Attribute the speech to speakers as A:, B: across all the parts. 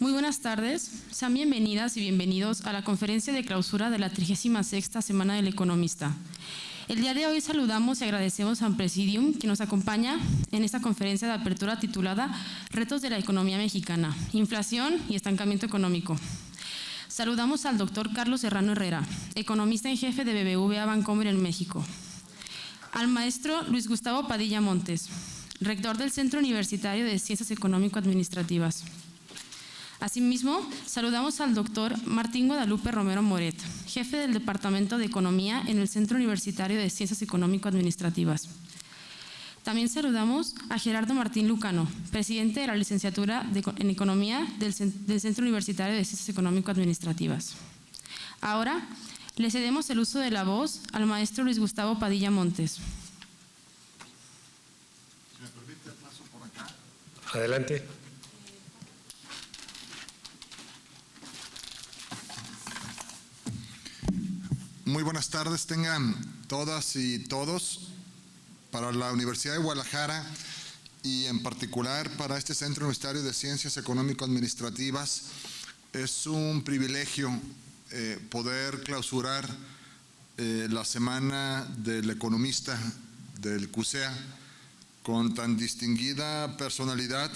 A: Muy buenas tardes, sean bienvenidas y bienvenidos a la conferencia de clausura de la 36ª Semana del Economista. El día de hoy saludamos y agradecemos al Presidium que nos acompaña en esta conferencia de apertura titulada Retos de la Economía Mexicana, Inflación y Estancamiento Económico. Saludamos al doctor Carlos Serrano Herrera, economista en jefe de BBVA Bancomer en México. Al maestro Luis Gustavo Padilla Montes, rector del Centro Universitario de Ciencias Económico-Administrativas. Asimismo, saludamos al doctor Martín Guadalupe Romero Moret, jefe del Departamento de Economía en el Centro Universitario de Ciencias Económico-Administrativas. También saludamos a Gerardo Martín Lucano, presidente de la licenciatura en Economía del Centro Universitario de Ciencias Económico-Administrativas. Ahora, le cedemos el uso de la voz al maestro Luis Gustavo Padilla Montes.
B: Si me permite, paso por acá.
C: Adelante.
B: Muy buenas tardes, tengan todas y todos. Para la Universidad de Guadalajara y en particular para este Centro Universitario de Ciencias Económico-Administrativas, es un privilegio poder clausurar la Semana del Economista del CUSEA con tan distinguida personalidad,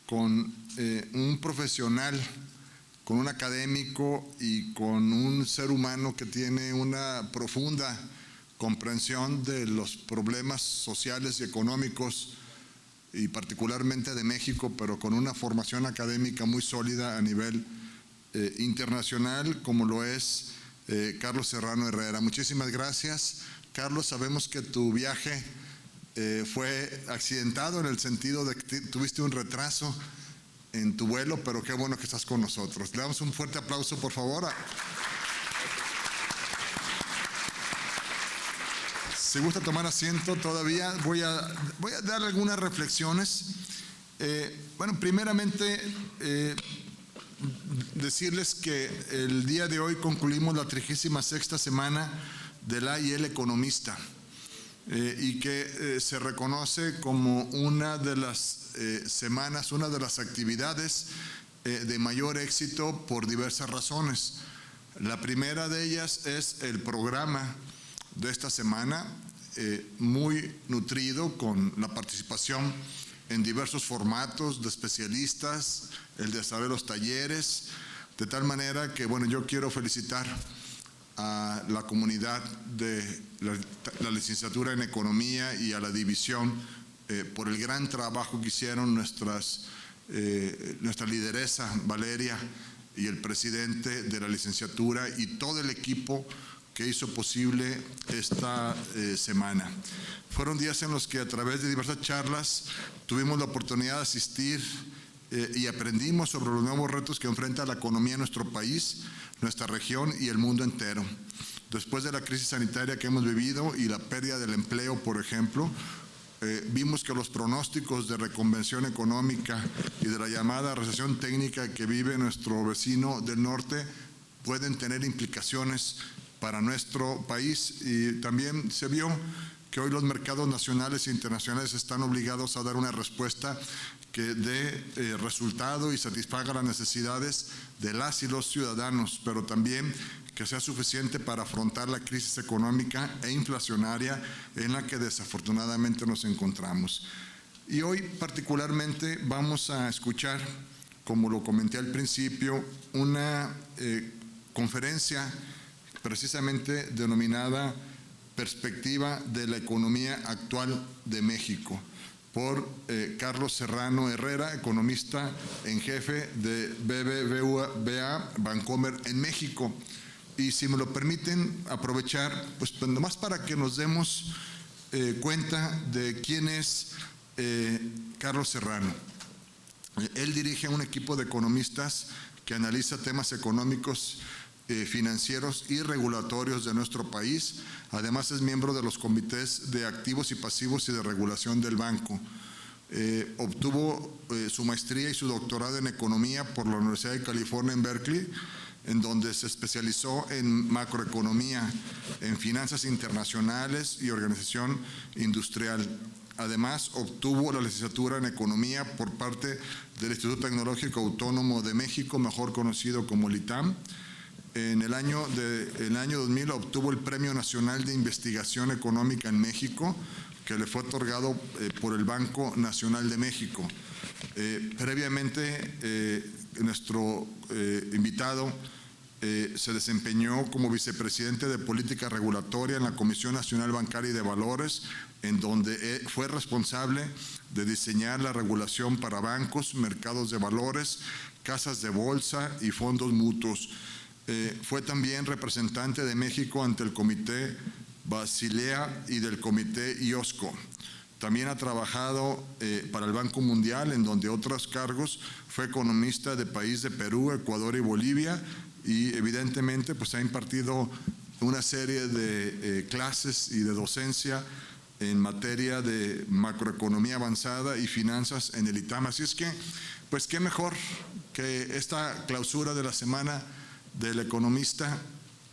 B: con un profesional, con un académico y con un ser humano que tiene una profunda comprensión de los problemas sociales y económicos y particularmente de México, pero con una formación académica muy sólida a nivel internacional, como lo es Carlos Serrano Herrera. Muchísimas gracias, Carlos. Sabemos que tu viaje fue accidentado en el sentido de que tuviste un retraso en tu vuelo, pero qué bueno que estás con nosotros. Le damos un fuerte aplauso, por favor. Si gusta tomar asiento todavía, voy a dar algunas reflexiones. Bueno, primeramente, decirles que el día de hoy concluimos la 36ª semana del A&El Economista y que se reconoce como una de las semanas, una de las actividades de mayor éxito por diversas razones. La primera de ellas es el programa de esta semana, muy nutrido con la participación en diversos formatos de especialistas, el desarrollo de los talleres, de tal manera que, bueno, yo quiero felicitar a la comunidad de la licenciatura en Economía y a la división por el gran trabajo que hicieron nuestra lideresa Valeria y el presidente de la licenciatura y todo el equipo que hizo posible esta semana. Fueron días en los que a través de diversas charlas tuvimos la oportunidad de asistir y aprendimos sobre los nuevos retos que enfrenta la economía en nuestro país, nuestra región y el mundo entero. Después de la crisis sanitaria que hemos vivido y la pérdida del empleo, por ejemplo, vimos que los pronósticos de reconversión económica y de la llamada recesión técnica que vive nuestro vecino del norte pueden tener implicaciones para nuestro país, y también se vio que hoy los mercados nacionales e internacionales están obligados a dar una respuesta que dé resultado y satisfaga las necesidades de las y los ciudadanos, pero también que sea suficiente para afrontar la crisis económica e inflacionaria en la que desafortunadamente nos encontramos. Y hoy particularmente vamos a escuchar, como lo comenté al principio, una conferencia precisamente denominada Perspectiva de la Economía Actual de México, por Carlos Serrano Herrera, economista en jefe de BBVA Bancomer en México. Y si me lo permiten aprovechar, pues nomás para que nos demos cuenta de quién es Carlos Serrano. Él dirige un equipo de economistas que analiza temas económicos, financieros y regulatorios de nuestro país. Además es miembro de los comités de activos y pasivos y de regulación del banco. Obtuvo su maestría y su doctorado en economía por la Universidad de California en Berkeley, en donde se especializó en macroeconomía, en finanzas internacionales y organización industrial. Además, obtuvo la licenciatura en Economía por parte del Instituto Tecnológico Autónomo de México, mejor conocido como el ITAM. En el año 2000 obtuvo el Premio Nacional de Investigación Económica en México, que le fue otorgado por el Banco Nacional de México. Previamente, nuestro invitado se desempeñó como vicepresidente de Política Regulatoria en la Comisión Nacional Bancaria y de Valores, en donde fue responsable de diseñar la regulación para bancos, mercados de valores, casas de bolsa y fondos mutuos. Fue también representante de México ante el Comité Basilea y del Comité IOSCO. También ha trabajado para el Banco Mundial, en donde otros cargos fue economista de país de Perú, Ecuador y Bolivia, y evidentemente pues ha impartido una serie de clases y de docencia en materia de macroeconomía avanzada y finanzas en el ITAM. Así es que, pues qué mejor que esta clausura de la semana del economista,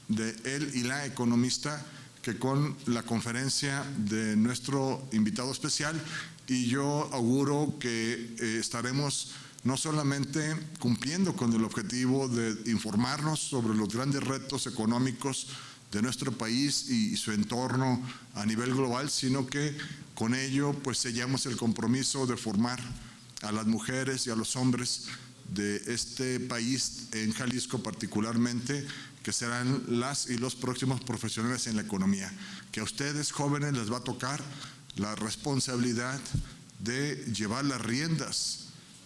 B: de él y la economista, que con la conferencia de nuestro invitado especial, y yo auguro que estaremos no solamente cumpliendo con el objetivo de informarnos sobre los grandes retos económicos de nuestro país y su entorno a nivel global, sino que con ello pues sellamos el compromiso de formar a las mujeres y a los hombres de este país, en Jalisco particularmente, que serán las y los próximos profesionales en la economía. Que a ustedes, jóvenes, les va a tocar la responsabilidad de llevar las riendas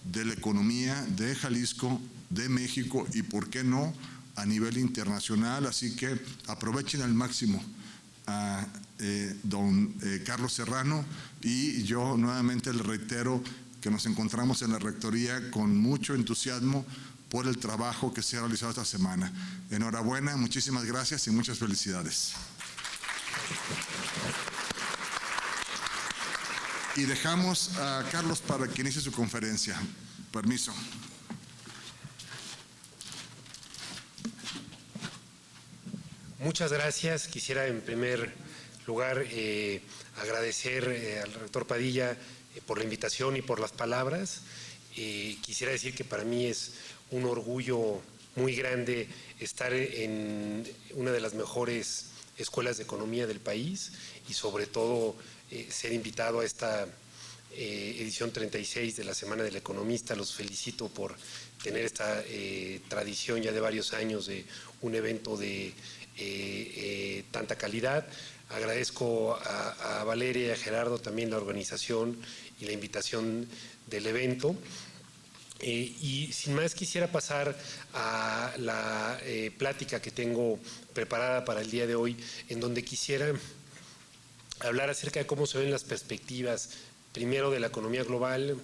B: de la economía de Jalisco, de México y, por qué no, a nivel internacional. Así que aprovechen al máximo a don Carlos Serrano, y yo nuevamente le reitero que nos encontramos en la Rectoría con mucho entusiasmo por el trabajo que se ha realizado esta semana. Enhorabuena, muchísimas gracias y muchas felicidades. Y dejamos a Carlos para que inicie su conferencia. Permiso.
C: Muchas gracias. Quisiera en primer lugar agradecer al rector Padilla por la invitación y por las palabras. Quisiera decir que para mí es un orgullo muy grande estar en una de las mejores escuelas de economía del país y sobre todo ser invitado a esta edición 36 de la Semana del Economista. Los felicito por tener esta tradición ya de varios años de un evento de tanta calidad. Agradezco a Valeria y a Gerardo también la organización y la invitación del evento. Y sin más quisiera pasar a la plática que tengo preparada para el día de hoy, en donde quisiera hablar acerca de cómo se ven las perspectivas, primero de la economía global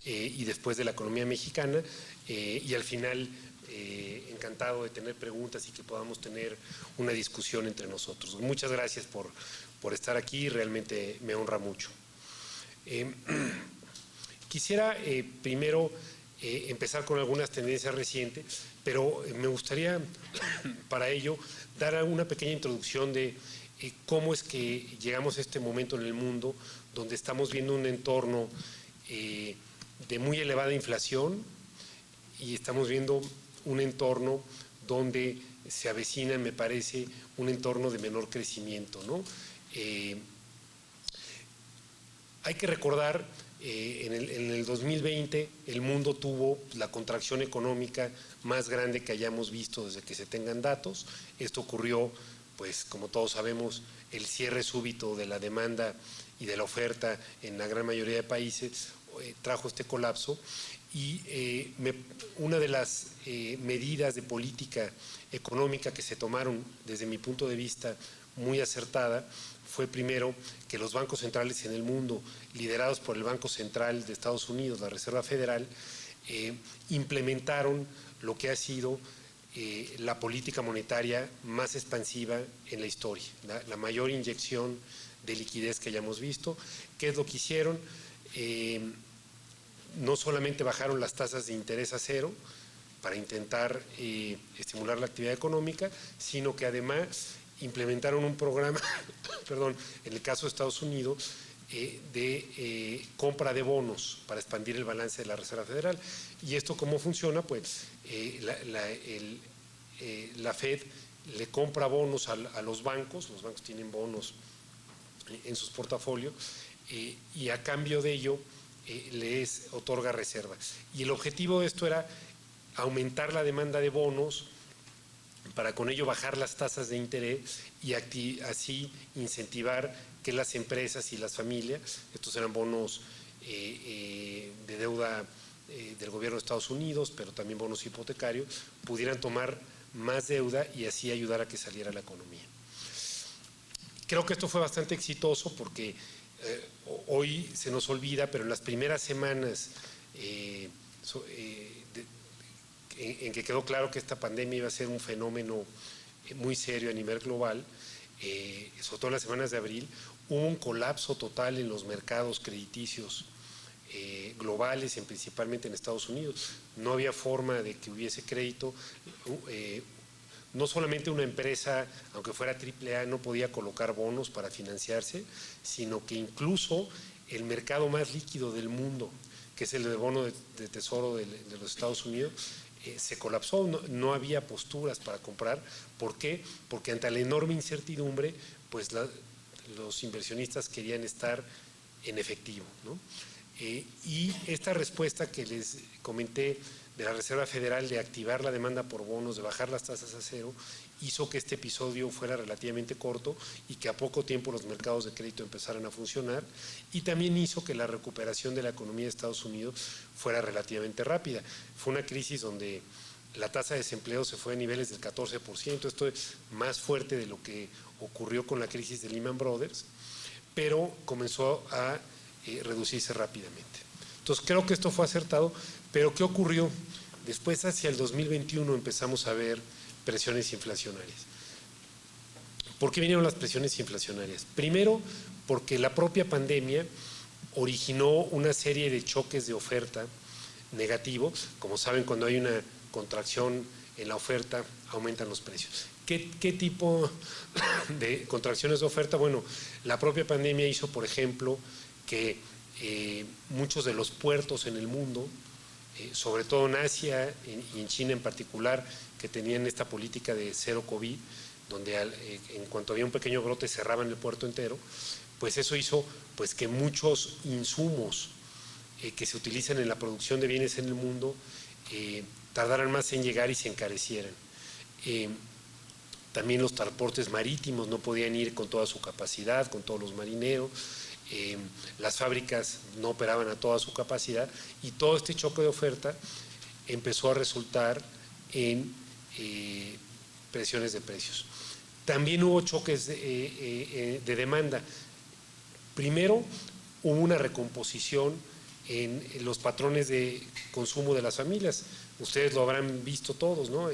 C: y después de la economía mexicana, y al final encantado de tener preguntas y que podamos tener una discusión entre nosotros. Muchas gracias por estar aquí, realmente me honra mucho. Quisiera primero empezar con algunas tendencias recientes, pero me gustaría para ello dar una pequeña introducción de cómo es que llegamos a este momento en el mundo donde estamos viendo un entorno de muy elevada inflación y estamos viendo un entorno donde se avecina, me parece, un entorno de menor crecimiento, ¿no? Hay que recordar, en el 2020 el mundo tuvo la contracción económica más grande que hayamos visto desde que se tengan datos. Esto ocurrió, pues como todos sabemos, el cierre súbito de la demanda y de la oferta en la gran mayoría de países trajo este colapso. Y una de las medidas de política económica que se tomaron desde mi punto de vista muy acertada fue primero que los bancos centrales en el mundo, liderados por el Banco Central de Estados Unidos, la Reserva Federal, implementaron lo que ha sido la política monetaria más expansiva en la historia, la mayor inyección de liquidez que hayamos visto. ¿Qué es lo que hicieron? No solamente bajaron las tasas de interés a cero para intentar estimular la actividad económica, sino que además implementaron un programa, perdón, en el caso de Estados Unidos, de compra de bonos para expandir el balance de la Reserva Federal. ¿Y esto cómo funciona? Pues la Fed le compra bonos a los bancos tienen bonos en sus portafolios, y a cambio de ello les otorga reservas. Y el objetivo de esto era aumentar la demanda de bonos para con ello bajar las tasas de interés y así incentivar que las empresas y las familias, estos eran bonos de deuda del gobierno de Estados Unidos, pero también bonos hipotecarios, pudieran tomar más deuda y así ayudar a que saliera la economía. Creo que esto fue bastante exitoso porque hoy se nos olvida, pero en las primeras semanas en que quedó claro que esta pandemia iba a ser un fenómeno muy serio a nivel global, sobre todo en las semanas de abril, hubo un colapso total en los mercados crediticios globales, principalmente en Estados Unidos. No había forma de que hubiese crédito. No solamente una empresa, aunque fuera AAA, no podía colocar bonos para financiarse, sino que incluso el mercado más líquido del mundo, que es el de bono de tesoro de los Estados Unidos, se colapsó. No había posturas para comprar. ¿Por qué? Porque ante la enorme incertidumbre, pues los inversionistas querían estar en efectivo, ¿no? Y esta respuesta que les comenté de la Reserva Federal de activar la demanda por bonos, de bajar las tasas a cero, hizo que este episodio fuera relativamente corto y que a poco tiempo los mercados de crédito empezaran a funcionar, y también hizo que la recuperación de la economía de Estados Unidos fuera relativamente rápida. Fue una crisis donde la tasa de desempleo se fue a niveles del 14%, esto es más fuerte de lo que ocurrió con la crisis de Lehman Brothers, pero comenzó a reducirse rápidamente. Entonces creo que esto fue acertado, pero ¿qué ocurrió? Después, hacia el 2021, empezamos a ver presiones inflacionarias. ¿Por qué vinieron las presiones inflacionarias? Primero, porque la propia pandemia originó una serie de choques de oferta negativos. Como saben, cuando hay una contracción en la oferta, aumentan los precios. ¿Qué tipo de contracciones de oferta? Bueno, la propia pandemia hizo, por ejemplo, que muchos de los puertos en el mundo, sobre todo en Asia y en China en particular, que tenían esta política de cero COVID, donde en cuanto había un pequeño brote cerraban el puerto entero, pues eso hizo pues que muchos insumos que se utilizan en la producción de bienes en el mundo tardaran más en llegar y se encarecieran. También los transportes marítimos no podían ir con toda su capacidad, con todos los marineros. Las fábricas no operaban a toda su capacidad, y todo este choque de oferta empezó a resultar en presiones de precios. También hubo choques de demanda. Primero, hubo una recomposición en los patrones de consumo de las familias. Ustedes lo habrán visto todos, ¿no?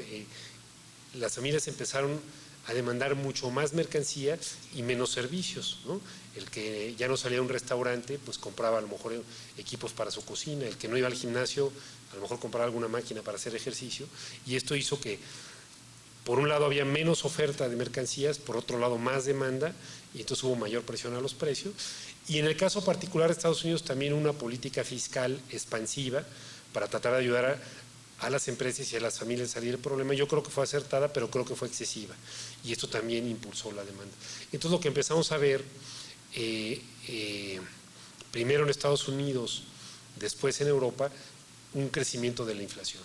C: Las familias empezaron a demandar mucho más mercancía y menos servicios, ¿no? El que ya no salía a un restaurante, pues compraba a lo mejor equipos para su cocina. El que no iba al gimnasio, a lo mejor compraba alguna máquina para hacer ejercicio. Y esto hizo que, por un lado, había menos oferta de mercancías, por otro lado, más demanda, y entonces hubo mayor presión a los precios. Y en el caso particular de Estados Unidos, también una política fiscal expansiva para tratar de ayudar a las empresas y a las familias a salir del problema. Yo creo que fue acertada, pero creo que fue excesiva, y esto también impulsó la demanda. Entonces lo que empezamos a ver, primero en Estados Unidos, después en Europa, un crecimiento de la inflación.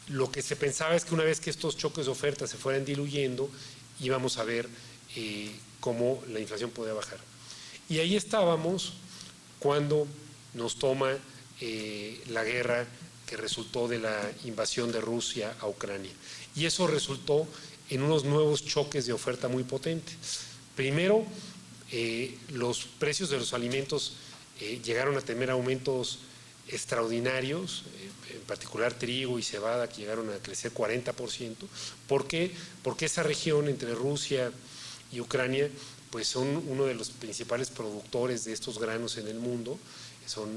C: Lo que se pensaba es que una vez que estos choques de oferta se fueran diluyendo, íbamos a ver cómo la inflación podía bajar. Y ahí estábamos cuando nos toma la guerra que resultó de la invasión de Rusia a Ucrania. Y eso resultó en unos nuevos choques de oferta muy potentes. Primero, los precios de los alimentos llegaron a tener aumentos extraordinarios, en particular trigo y cebada, que llegaron a crecer 40%. ¿Por qué? Porque esa región entre Rusia y Ucrania pues son uno de los principales productores de estos granos en el mundo, son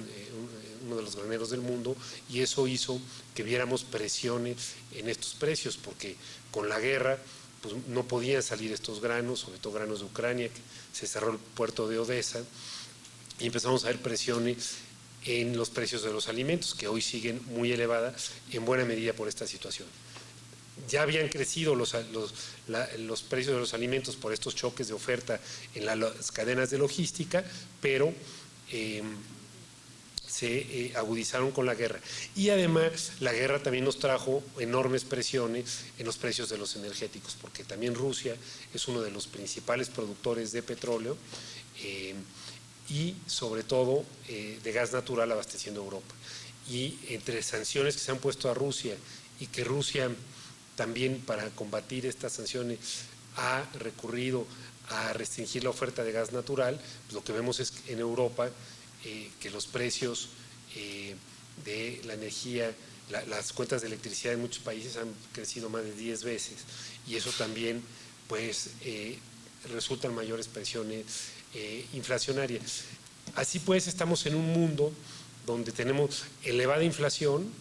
C: uno de los graneros del mundo, y eso hizo que viéramos presiones en estos precios, porque con la guerra pues no podían salir estos granos, sobre todo granos de Ucrania, que se cerró el puerto de Odessa, y empezamos a ver presiones en los precios de los alimentos, que hoy siguen muy elevadas, en buena medida por esta situación. Ya habían crecido los precios de los alimentos por estos choques de oferta en las cadenas de logística, pero se agudizaron con la guerra. Y además la guerra también nos trajo enormes presiones en los precios de los energéticos, porque también Rusia es uno de los principales productores de petróleo y sobre todo de gas natural abasteciendo a Europa. Y entre sanciones que se han puesto a Rusia y que Rusia también para combatir estas sanciones ha recurrido a restringir la oferta de gas natural, pues lo que vemos es que en Europa que los precios de la energía, las cuentas de electricidad en muchos países han crecido más de 10 veces y eso también pues resultan mayores presiones inflacionarias. Así pues estamos en un mundo donde tenemos elevada inflación,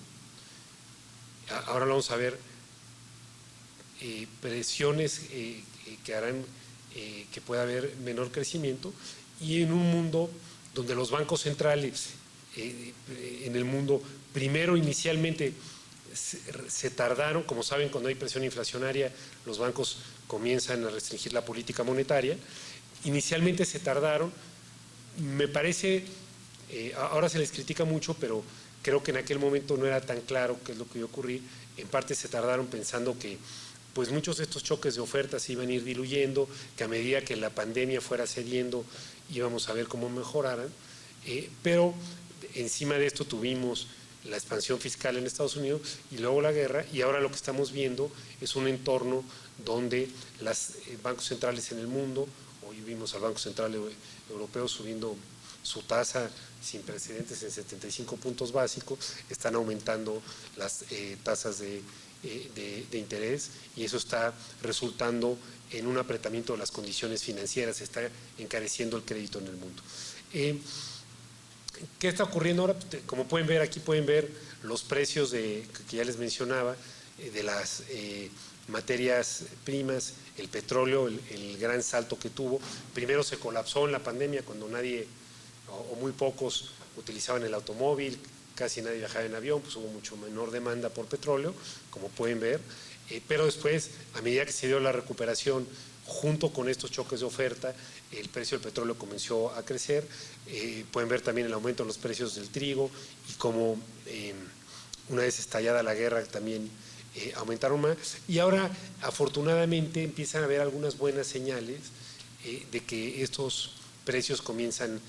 C: ahora vamos a ver presiones que harán que pueda haber menor crecimiento y en un mundo donde los bancos centrales en el mundo, primero inicialmente se tardaron, como saben, cuando hay presión inflacionaria, los bancos comienzan a restringir la política monetaria, inicialmente se tardaron, me parece, ahora se les critica mucho, pero creo que en aquel momento no era tan claro qué es lo que iba a ocurrir, en parte se tardaron pensando que pues muchos de estos choques de ofertas se iban a ir diluyendo, que a medida que la pandemia fuera cediendo íbamos a ver cómo mejoraran, pero encima de esto tuvimos la expansión fiscal en Estados Unidos y luego la guerra, y ahora lo que estamos viendo es un entorno donde los bancos centrales en el mundo, hoy vimos al Banco Central Europeo subiendo su tasa sin precedentes en 75 puntos básicos, están aumentando las tasas de interés y eso está resultando en un apretamiento de las condiciones financieras, está encareciendo el crédito en el mundo. ¿Qué está ocurriendo ahora? Como pueden ver, aquí pueden ver los precios que ya les mencionaba, de las materias primas, el petróleo, el gran salto que tuvo. Primero se colapsó en la pandemia cuando nadie o muy pocos utilizaban el automóvil, casi nadie viajaba en avión, pues hubo mucho menor demanda por petróleo, como pueden ver, pero después, a medida que se dio la recuperación, junto con estos choques de oferta, el precio del petróleo comenzó a crecer, pueden ver también el aumento de los precios del trigo y como una vez estallada la guerra también aumentaron más y ahora afortunadamente empiezan a haber algunas buenas señales de que estos precios comienzan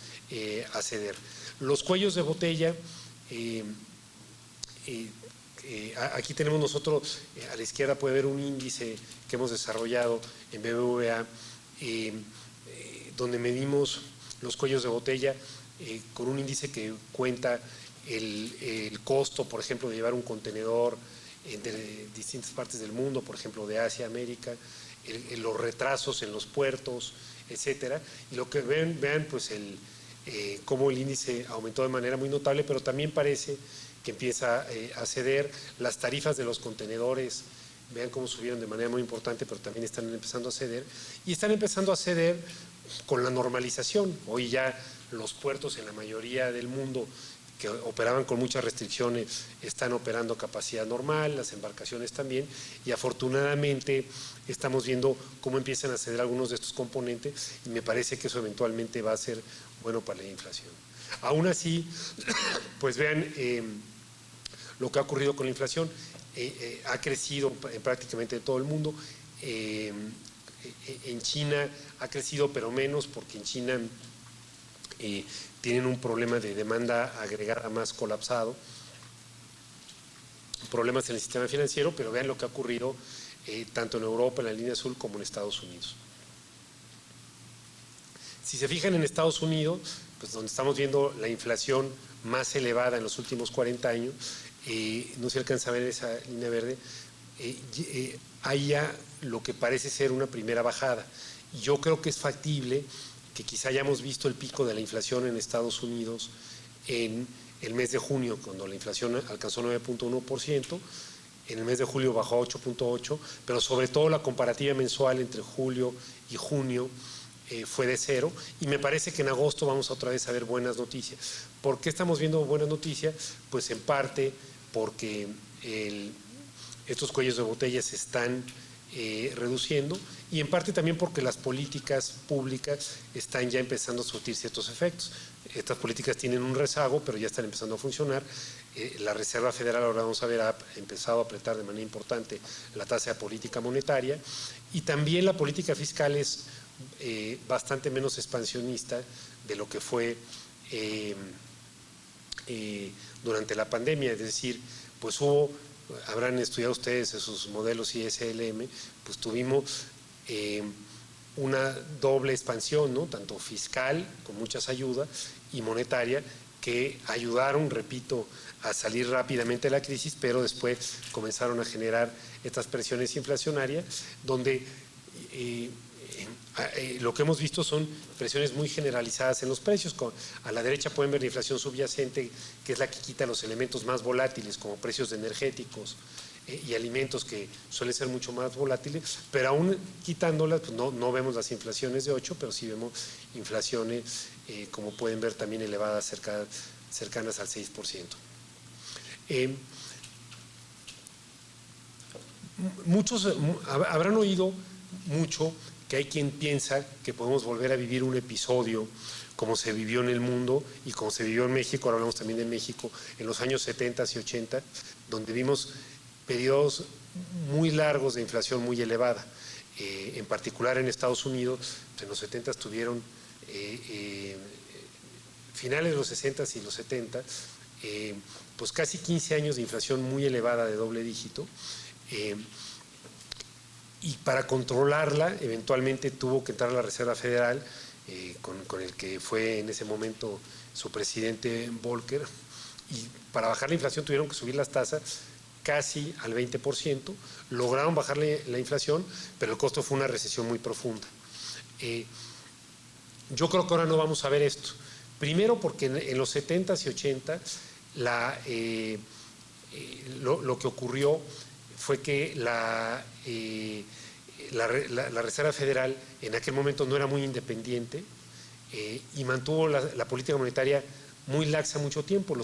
C: a ceder. Los cuellos de botella, aquí tenemos nosotros, a la izquierda puede ver un índice que hemos desarrollado en BBVA, donde medimos los cuellos de botella con un índice que cuenta el costo, por ejemplo, de llevar un contenedor de distintas partes del mundo, por ejemplo, de Asia, América, los retrasos en los puertos, etcétera. Y lo que vean pues cómo el índice aumentó de manera muy notable, pero también parece que empieza a ceder. Las tarifas de los contenedores, vean cómo subieron de manera muy importante, pero también están empezando a ceder. Y están empezando a ceder con la normalización. Hoy ya los puertos en la mayoría del mundo que operaban con muchas restricciones están operando a capacidad normal, las embarcaciones también, y afortunadamente estamos viendo cómo empiezan a ceder algunos de estos componentes y me parece que eso eventualmente va a ser bueno para la inflación. Aún así, pues vean lo que ha ocurrido con la inflación, ha crecido en prácticamente todo el mundo, en China ha crecido pero menos porque en China tienen un problema de demanda agregada más colapsado, problemas en el sistema financiero, pero vean lo que ha ocurrido tanto en Europa, en la línea azul, como en Estados Unidos. Si se fijan en Estados Unidos, pues donde estamos viendo la inflación más elevada en los últimos 40 años, no se alcanza a ver esa línea verde, hay ya lo que parece ser una primera bajada. Yo creo que es factible que quizá hayamos visto el pico de la inflación en Estados Unidos en el mes de junio, cuando la inflación alcanzó 9.1%, en el mes de julio bajó a 8.8, pero sobre todo la comparativa mensual entre julio y junio fue de 0, y me parece que en agosto vamos otra vez a ver buenas noticias. ¿Por qué estamos viendo buenas noticias? Pues en parte porque estos cuellos de botella se están reduciendo, y en parte también porque las políticas públicas están ya empezando a surtir ciertos efectos. Estas políticas tienen un rezago, pero ya están empezando a funcionar. La Reserva Federal, ahora vamos a ver, ha empezado a apretar de manera importante la tasa de política monetaria, y también la política fiscal es bastante menos expansionista de lo que fue durante la pandemia. Es decir, pues habrán estudiado ustedes esos modelos ISLM, pues tuvimos una doble expansión, ¿no? Tanto fiscal, con muchas ayudas, y monetaria, que ayudaron, repito, a salir rápidamente de la crisis, pero después comenzaron a generar estas presiones inflacionarias, donde lo que hemos visto son presiones muy generalizadas en los precios. A la derecha pueden ver la inflación subyacente, que es la que quita los elementos más volátiles, como precios de energéticos y alimentos, que suelen ser mucho más volátiles, pero aún quitándolas, pues no vemos las inflaciones de 8, pero sí vemos inflaciones, como pueden ver, también elevadas, cercanas al 6%. Muchos habrán oído mucho que hay quien piensa que podemos volver a vivir un episodio como se vivió en el mundo y como se vivió en México, ahora hablamos también de México, en los años 70 y 80, donde vimos periodos muy largos de inflación muy elevada. En particular en Estados Unidos, en los 70 tuvieron, finales de los 60 y los 70, pues casi 15 años de inflación muy elevada de doble dígito. Y para controlarla, eventualmente tuvo que entrar la Reserva Federal, con el que fue en ese momento su presidente Volcker, y para bajar la inflación tuvieron que subir las tasas casi al 20%, lograron bajar la inflación, pero el costo fue una recesión muy profunda. Yo creo que ahora no vamos a ver esto. Primero porque en los 70s y 80s lo que ocurrió fue que la Reserva Federal en aquel momento no era muy independiente, y mantuvo la política monetaria muy laxa mucho tiempo.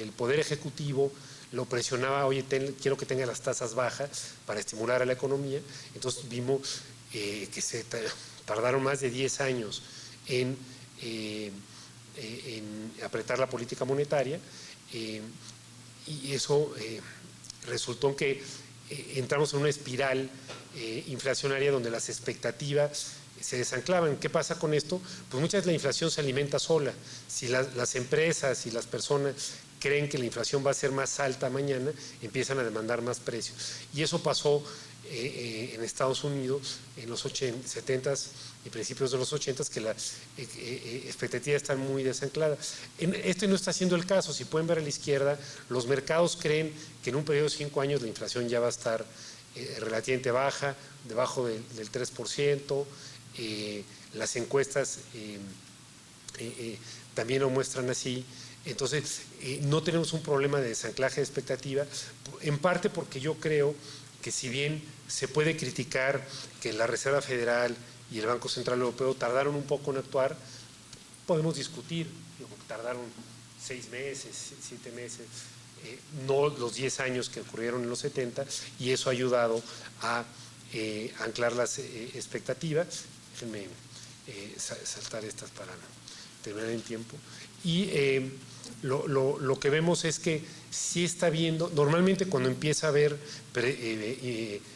C: El Poder Ejecutivo lo presionaba: oye, quiero que tenga las tasas bajas para estimular a la economía. Entonces vimos que se tardaron más de 10 años en apretar la política monetaria, y eso resultó en que entramos en una espiral inflacionaria donde las expectativas se desanclaban. ¿Qué pasa con esto? Pues muchas veces la inflación se alimenta sola. Si las empresas y las personas creen que la inflación va a ser más alta mañana, empiezan a demandar más precios. Y eso pasó en Estados Unidos en los 70s y principios de los 80s, que las expectativas están muy desancladas. Este no está siendo el caso. Si pueden ver a la izquierda, los mercados creen que en un periodo de 5 años la inflación ya va a estar relativamente baja, debajo del 3%. Las encuestas también lo muestran así. Entonces, no tenemos un problema de desanclaje de expectativa, en parte porque yo creo que, si bien se puede criticar que la Reserva Federal y el Banco Central Europeo tardaron un poco en actuar, podemos discutir, tardaron 6 meses, 7 meses, no los 10 años que ocurrieron en los 70, y eso ha ayudado a anclar las expectativas. Déjenme saltar estas para terminar en tiempo. Y lo que vemos es que sí está habiendo, normalmente cuando empieza a haber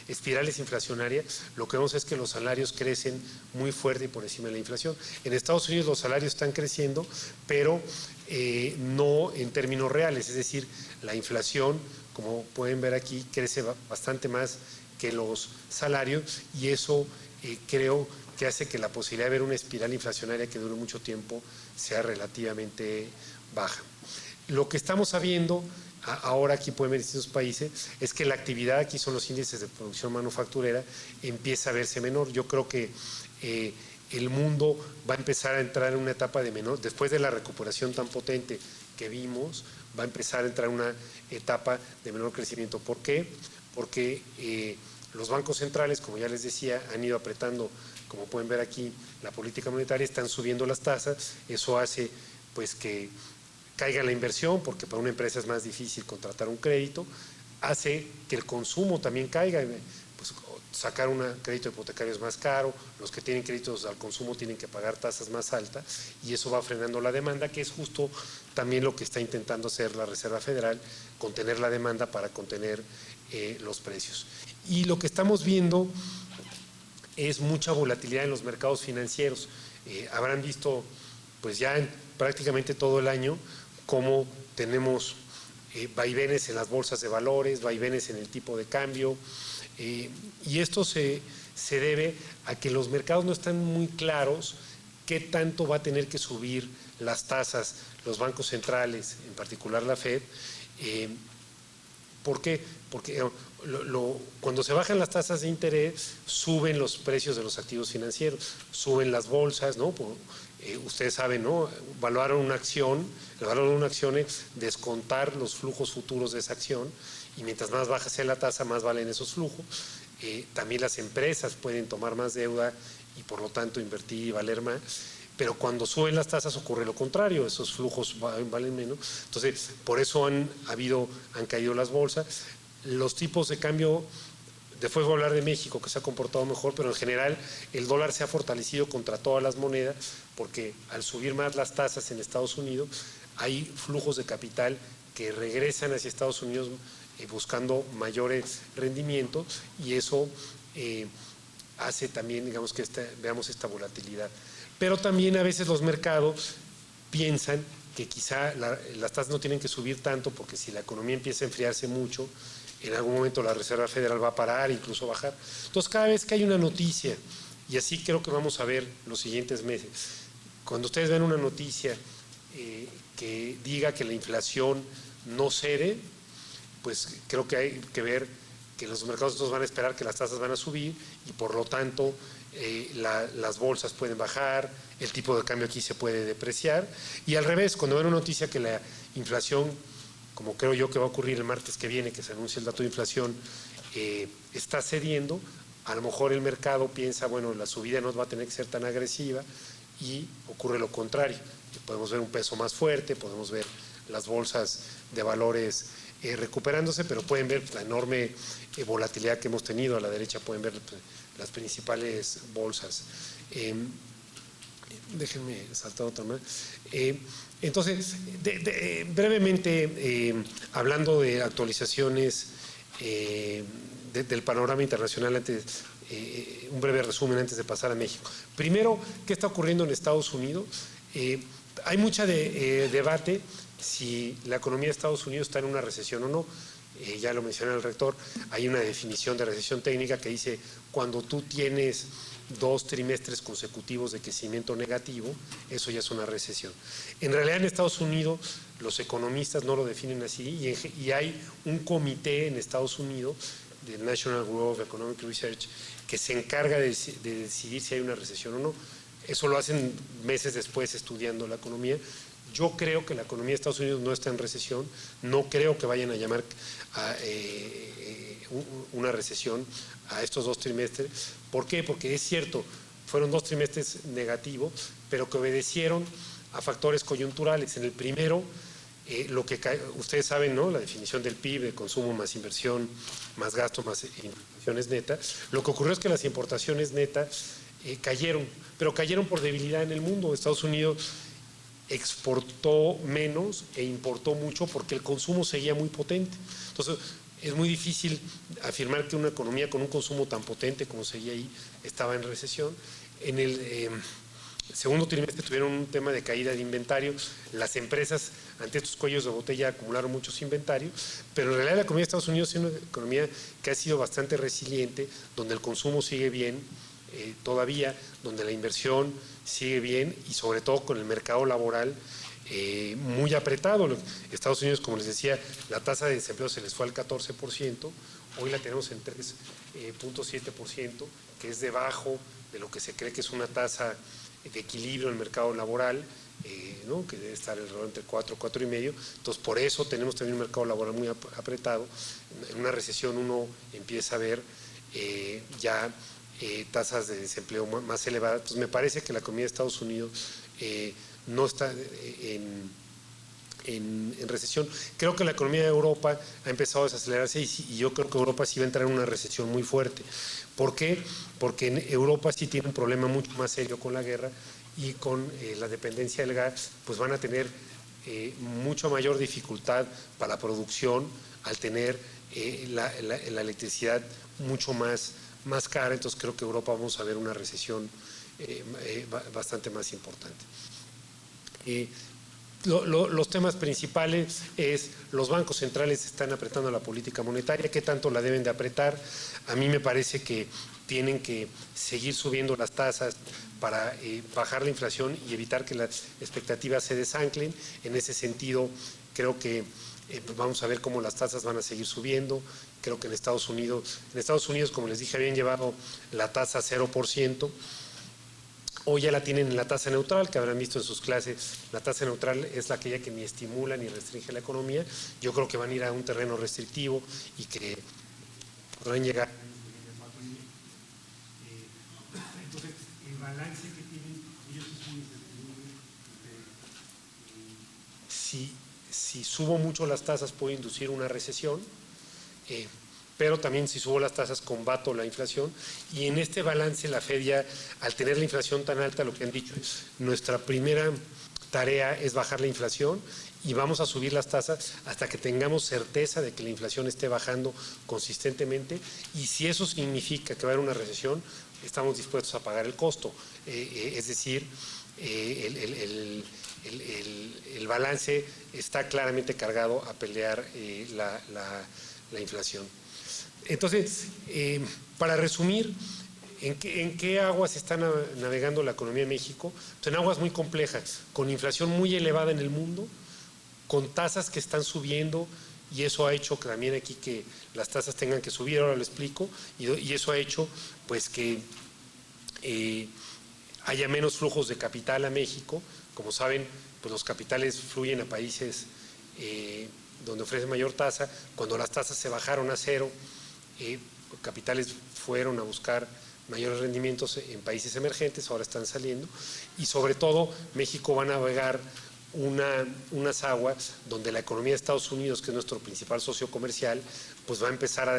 C: espirales inflacionarias, lo que vemos es que los salarios crecen muy fuerte y por encima de la inflación. En Estados Unidos los salarios están creciendo, pero no en términos reales, es decir, la inflación, como pueden ver aquí, crece bastante más que los salarios, y eso creo que hace que la posibilidad de ver una espiral inflacionaria que dure mucho tiempo sea relativamente baja. Lo que estamos sabiendo ahora, aquí pueden ver en distintos países, es que la actividad, aquí son los índices de producción manufacturera, empieza a verse menor. Yo creo que el mundo va a empezar a entrar en una etapa de menor, después de la recuperación tan potente que vimos, va a empezar a entrar en una etapa de menor crecimiento. ¿Por qué? porque los bancos centrales, como ya les decía, han ido apretando, como pueden ver aquí, la política monetaria, están subiendo las tasas, eso hace pues que caiga la inversión, porque para una empresa es más difícil contratar un crédito, hace que el consumo también caiga, pues sacar un crédito hipotecario es más caro, los que tienen créditos al consumo tienen que pagar tasas más altas y eso va frenando la demanda, que es justo también lo que está intentando hacer la Reserva Federal, contener la demanda para contener los precios. Y lo que estamos viendo es mucha volatilidad en los mercados financieros. Habrán visto pues ya en prácticamente todo el año cómo tenemos vaivenes en las bolsas de valores, vaivenes en el tipo de cambio, y esto se debe a que los mercados no están muy claros qué tanto va a tener que subir las tasas los bancos centrales, en particular la Fed. ¿Por qué? Porque cuando se bajan las tasas de interés, suben los precios de los activos financieros, suben las bolsas, ¿no? Ustedes saben, ¿no? Valoraron una acción, el valor de una acción es descontar los flujos futuros de esa acción, y mientras más baja sea la tasa, más valen esos flujos. También las empresas pueden tomar más deuda y por lo tanto invertir y valer más. Pero cuando suben las tasas ocurre lo contrario, esos flujos valen menos. Entonces, por eso han caído las bolsas. Los tipos de cambio, después voy a hablar de México, que se ha comportado mejor, pero en general el dólar se ha fortalecido contra todas las monedas, porque al subir más las tasas en Estados Unidos, hay flujos de capital que regresan hacia Estados Unidos buscando mayores rendimientos, y eso hace también, digamos, que veamos esta volatilidad. Pero también a veces los mercados piensan que quizá las tasas no tienen que subir tanto, porque si la economía empieza a enfriarse mucho, en algún momento la Reserva Federal va a parar, incluso bajar. Entonces, cada vez que hay una noticia, y así creo que vamos a ver los siguientes meses, cuando ustedes ven una noticia que diga que la inflación no cede, pues creo que hay que ver que los mercados entonces van a esperar que las tasas van a subir y por lo tanto las bolsas pueden bajar, el tipo de cambio aquí se puede depreciar, y al revés, cuando ven una noticia que la inflación, como creo yo que va a ocurrir el martes que viene, que se anuncia el dato de inflación, está cediendo, a lo mejor el mercado piensa, bueno, la subida no va a tener que ser tan agresiva, y ocurre lo contrario. Podemos ver un peso más fuerte, podemos ver las bolsas de valores recuperándose, pero pueden ver la enorme volatilidad que hemos tenido. A la derecha pueden ver las principales bolsas. Déjenme saltar otra más. Entonces, brevemente, hablando de actualizaciones del panorama internacional, un breve resumen antes de pasar a México. Primero, ¿qué está ocurriendo en Estados Unidos? Hay mucho debate si la economía de Estados Unidos está en una recesión o no. Ya lo mencionó el rector, hay una definición de recesión técnica que dice cuando tú tienes 2 trimestres consecutivos de crecimiento negativo, eso ya es una recesión. En realidad en Estados Unidos los economistas no lo definen así, y hay un comité en Estados Unidos, del National Bureau of Economic Research, que se encarga de decidir si hay una recesión o no. Eso lo hacen meses después estudiando la economía. Yo creo que la economía de Estados Unidos no está en recesión, no creo que vayan a llamar a una recesión a estos 2 trimestres. ¿Por qué? Porque es cierto, fueron 2 trimestres negativos, pero que obedecieron a factores coyunturales. En el primero, lo que ustedes saben, ¿no? La definición del PIB, de consumo más inversión, más gasto, más importaciones netas. Lo que ocurrió es que las importaciones netas cayeron, pero cayeron por debilidad en el mundo. Estados Unidos exportó menos e importó mucho porque el consumo seguía muy potente. Entonces, es muy difícil afirmar que una economía con un consumo tan potente como seguía ahí estaba en recesión. En el segundo trimestre tuvieron un tema de caída de inventario. Las empresas ante estos cuellos de botella acumularon muchos inventarios, pero en realidad la economía de Estados Unidos es una economía que ha sido bastante resiliente, donde el consumo sigue bien todavía, donde la inversión sigue bien y sobre todo con el mercado laboral muy apretado. Estados Unidos, como les decía, la tasa de desempleo se les fue al 14%, hoy la tenemos en 3.7%, que es debajo de lo que se cree que es una tasa de equilibrio en el mercado laboral. ¿no? Que debe estar alrededor entre 4 y 4,5. Entonces, por eso tenemos también un mercado laboral muy apretado. En una recesión uno empieza a ver ya tasas de desempleo más elevadas. Entonces, me parece que la economía de Estados Unidos no está en recesión. Creo que la economía de Europa ha empezado a desacelerarse y yo creo que Europa sí va a entrar en una recesión muy fuerte. ¿Por qué? Porque en Europa sí tiene un problema mucho más serio con la guerra y con la dependencia del gas, pues van a tener mucha mayor dificultad para la producción al tener la electricidad mucho más cara. Entonces creo que Europa vamos a ver una recesión bastante más importante. Los temas principales es los bancos centrales están apretando la política monetaria. ¿Qué tanto la deben de apretar? A mí me parece que tienen que seguir subiendo las tasas para bajar la inflación y evitar que las expectativas se desanclen. En ese sentido, creo que pues vamos a ver cómo las tasas van a seguir subiendo. Creo que en Estados Unidos, como les dije, habían llevado la tasa a 0%. Hoy ya la tienen en la tasa neutral, que habrán visto en sus clases. La tasa neutral es aquella que ni estimula ni restringe la economía. Yo creo que van a ir a un terreno restrictivo y que podrán llegar. Entonces, el balance que tienen ellos es muy incertidumbre. Si subo mucho las tasas puede inducir una recesión. Pero también si subo las tasas combato la inflación, y en este balance la Fed ya, al tener la inflación tan alta, lo que han dicho es, nuestra primera tarea es bajar la inflación y vamos a subir las tasas hasta que tengamos certeza de que la inflación esté bajando consistentemente, y si eso significa que va a haber una recesión, estamos dispuestos a pagar el costo, es decir, el balance está claramente cargado a pelear la inflación. Entonces, para resumir, ¿en qué aguas está navegando la economía de México? Pues en aguas muy complejas, con inflación muy elevada en el mundo, con tasas que están subiendo, y eso ha hecho que también aquí que las tasas tengan que subir, ahora lo explico, y eso ha hecho pues que haya menos flujos de capital a México. Como saben, pues los capitales fluyen a países donde ofrecen mayor tasa. Cuando las tasas se bajaron a cero, capitales fueron a buscar mayores rendimientos en países emergentes, ahora están saliendo, y sobre todo México va a navegar unas aguas donde la economía de Estados Unidos, que es nuestro principal socio comercial, pues va a empezar a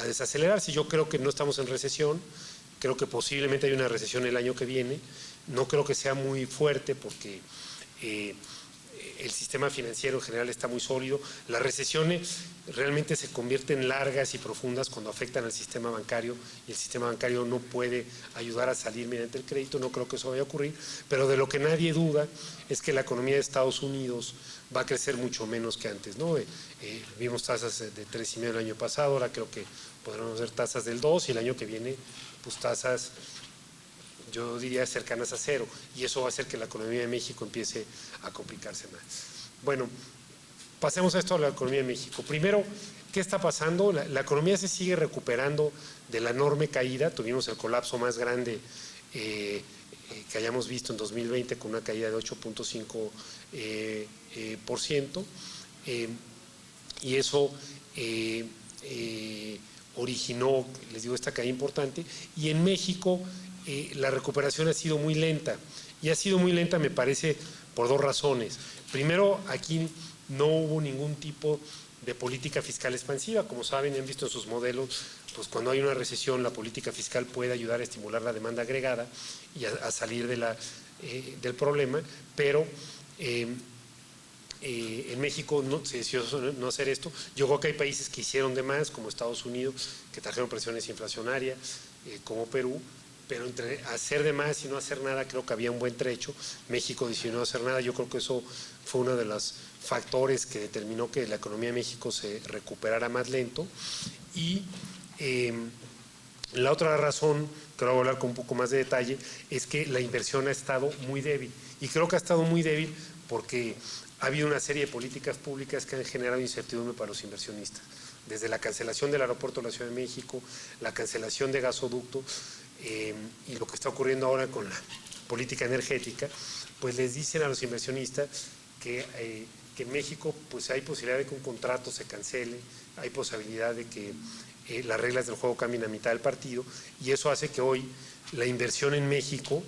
C: desacelerarse. Yo creo que no estamos en recesión, creo que posiblemente hay una recesión el año que viene, no creo que sea muy fuerte porque el sistema financiero en general está muy sólido. Las recesiones realmente se convierten largas y profundas cuando afectan al sistema bancario, y el sistema bancario no puede ayudar a salir mediante el crédito. No creo que eso vaya a ocurrir, pero de lo que nadie duda es que la economía de Estados Unidos va a crecer mucho menos que antes, ¿no? Vimos tasas de 3,5 el año pasado, ahora creo que podremos ver tasas del 2, y el año que viene pues tasas, yo diría, cercanas a 0, y eso va a hacer que la economía de México empiece a complicarse más. Bueno, pasemos a esto a la economía de México. Primero, ¿qué está pasando? La economía se sigue recuperando de la enorme caída. Tuvimos el colapso más grande que hayamos visto en 2020, con una caída de 8.5%, y eso originó, les digo, esta caída importante. Y en México la recuperación ha sido muy lenta, y ha sido muy lenta, me parece, por dos razones. Primero, aquí no hubo ningún tipo de política fiscal expansiva. Como saben y han visto en sus modelos, pues cuando hay una recesión la política fiscal puede ayudar a estimular la demanda agregada y a salir del problema, pero en México se decidió no hacer esto. Yo creo que hay países que hicieron de más, como Estados Unidos, que trajeron presiones inflacionarias, como Perú, pero entre hacer de más y no hacer nada creo que había un buen trecho. México decidió no hacer nada. Yo creo que eso fue uno de los factores que determinó que la economía de México se recuperara más lento. Y la otra razón, que ahora voy a hablar con un poco más de detalle, es que la inversión ha estado muy débil, y creo que ha estado muy débil porque ha habido una serie de políticas públicas que han generado incertidumbre para los inversionistas, desde la cancelación del aeropuerto de la Ciudad de México, la cancelación de gasoductos, y lo que está ocurriendo ahora con la política energética, pues les dicen a los inversionistas que en México pues hay posibilidad de que un contrato se cancele, hay posibilidad de que las reglas del juego cambien a mitad del partido, y eso hace que hoy la inversión en México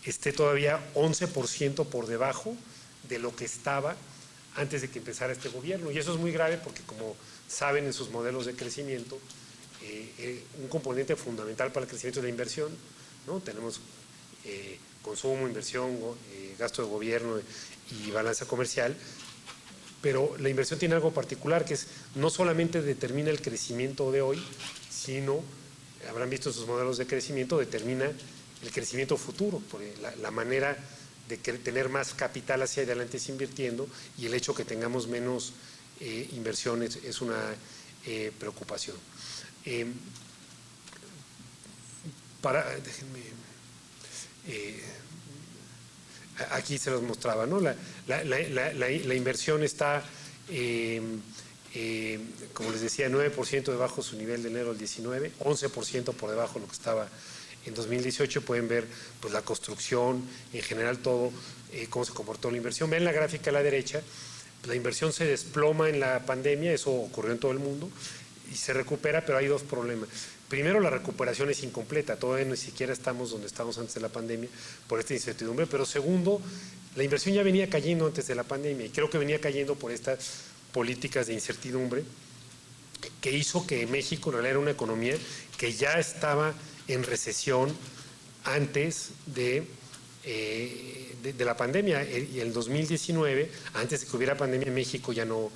C: esté todavía 11% por debajo de lo que estaba antes de que empezara este gobierno. Y eso es muy grave porque, como saben, en sus modelos de crecimiento, un componente fundamental para el crecimiento es la inversión, ¿no? Tenemos consumo, inversión, gasto de gobierno y balanza comercial, pero la inversión tiene algo particular, que es no solamente determina el crecimiento de hoy, sino, habrán visto sus modelos de crecimiento, determina el crecimiento futuro, porque la manera de tener más capital hacia adelante es invirtiendo, y el hecho que tengamos menos inversiones es una preocupación. Aquí se los mostraba, ¿no? La inversión está, como les decía, 9% debajo de su nivel de enero del 19, 11% por debajo de lo que estaba en 2018. Pueden ver pues la construcción, en general todo, cómo se comportó la inversión. Ven la gráfica a la derecha, la inversión se desploma en la pandemia, eso ocurrió en todo el mundo, y se recupera, pero hay dos problemas. Primero, la recuperación es incompleta, todavía ni siquiera estamos donde estábamos antes de la pandemia por esta incertidumbre, pero segundo, la inversión ya venía cayendo antes de la pandemia, y creo que venía cayendo por estas políticas de incertidumbre que hizo que México en realidad era una economía que ya estaba en recesión antes de la pandemia, y el 2019, antes de que hubiera pandemia, México ya no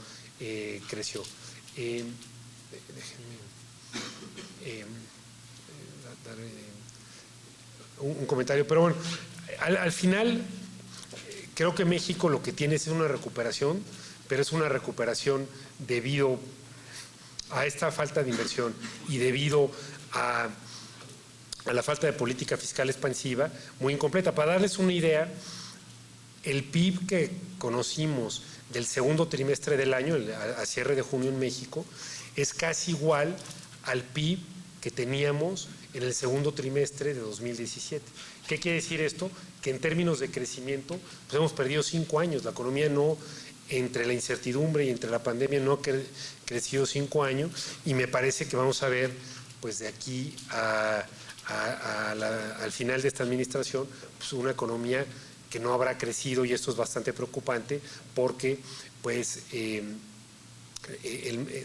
C: creció. Déjenme dar un comentario, pero bueno, al final creo que México lo que tiene es una recuperación, pero es una recuperación debido a esta falta de inversión y debido a la falta de política fiscal expansiva muy incompleta. Para darles una idea, el PIB que conocimos del segundo trimestre del año, a cierre de junio en México, es casi igual al PIB que teníamos en el segundo trimestre de 2017. ¿Qué quiere decir esto? Que en términos de crecimiento pues hemos perdido 5 años. La economía no, entre la incertidumbre y entre la pandemia, no ha crecido 5 años, y me parece que vamos a ver pues de aquí al final de esta administración pues una economía que no habrá crecido, y esto es bastante preocupante porque pues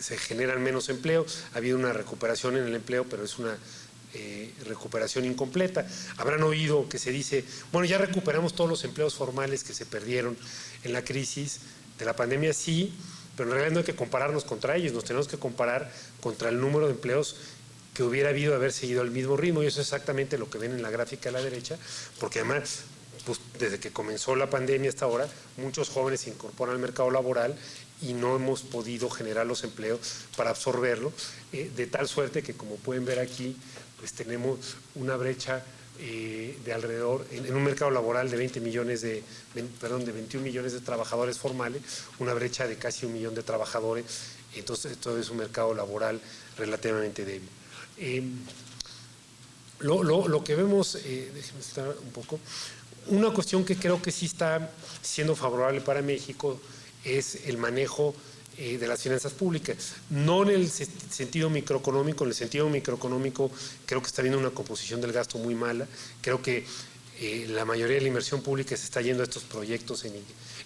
C: se generan menos empleos. Ha habido una recuperación en el empleo, pero es una recuperación incompleta. Habrán oído que se dice, bueno, ya recuperamos todos los empleos formales que se perdieron en la crisis de la pandemia. Sí, pero en realidad no hay que compararnos contra ellos, nos tenemos que comparar contra el número de empleos que hubiera habido de haber seguido el mismo ritmo, y eso es exactamente lo que ven en la gráfica a la derecha, porque además pues, desde que comenzó la pandemia hasta ahora, muchos jóvenes se incorporan al mercado laboral y no hemos podido generar los empleos para absorberlo, de tal suerte que, como pueden ver aquí, pues tenemos una brecha de alrededor, en un mercado laboral de 21 millones de trabajadores formales, una brecha de casi 1 millón de trabajadores. Entonces, esto es un mercado laboral relativamente débil. Lo que vemos, déjenme citar un poco, una cuestión que creo que sí está siendo favorable para México es el manejo de las finanzas públicas, no en el sentido microeconómico. En el sentido microeconómico creo que está habiendo una composición del gasto muy mala. Creo que la mayoría de la inversión pública se está yendo a estos proyectos en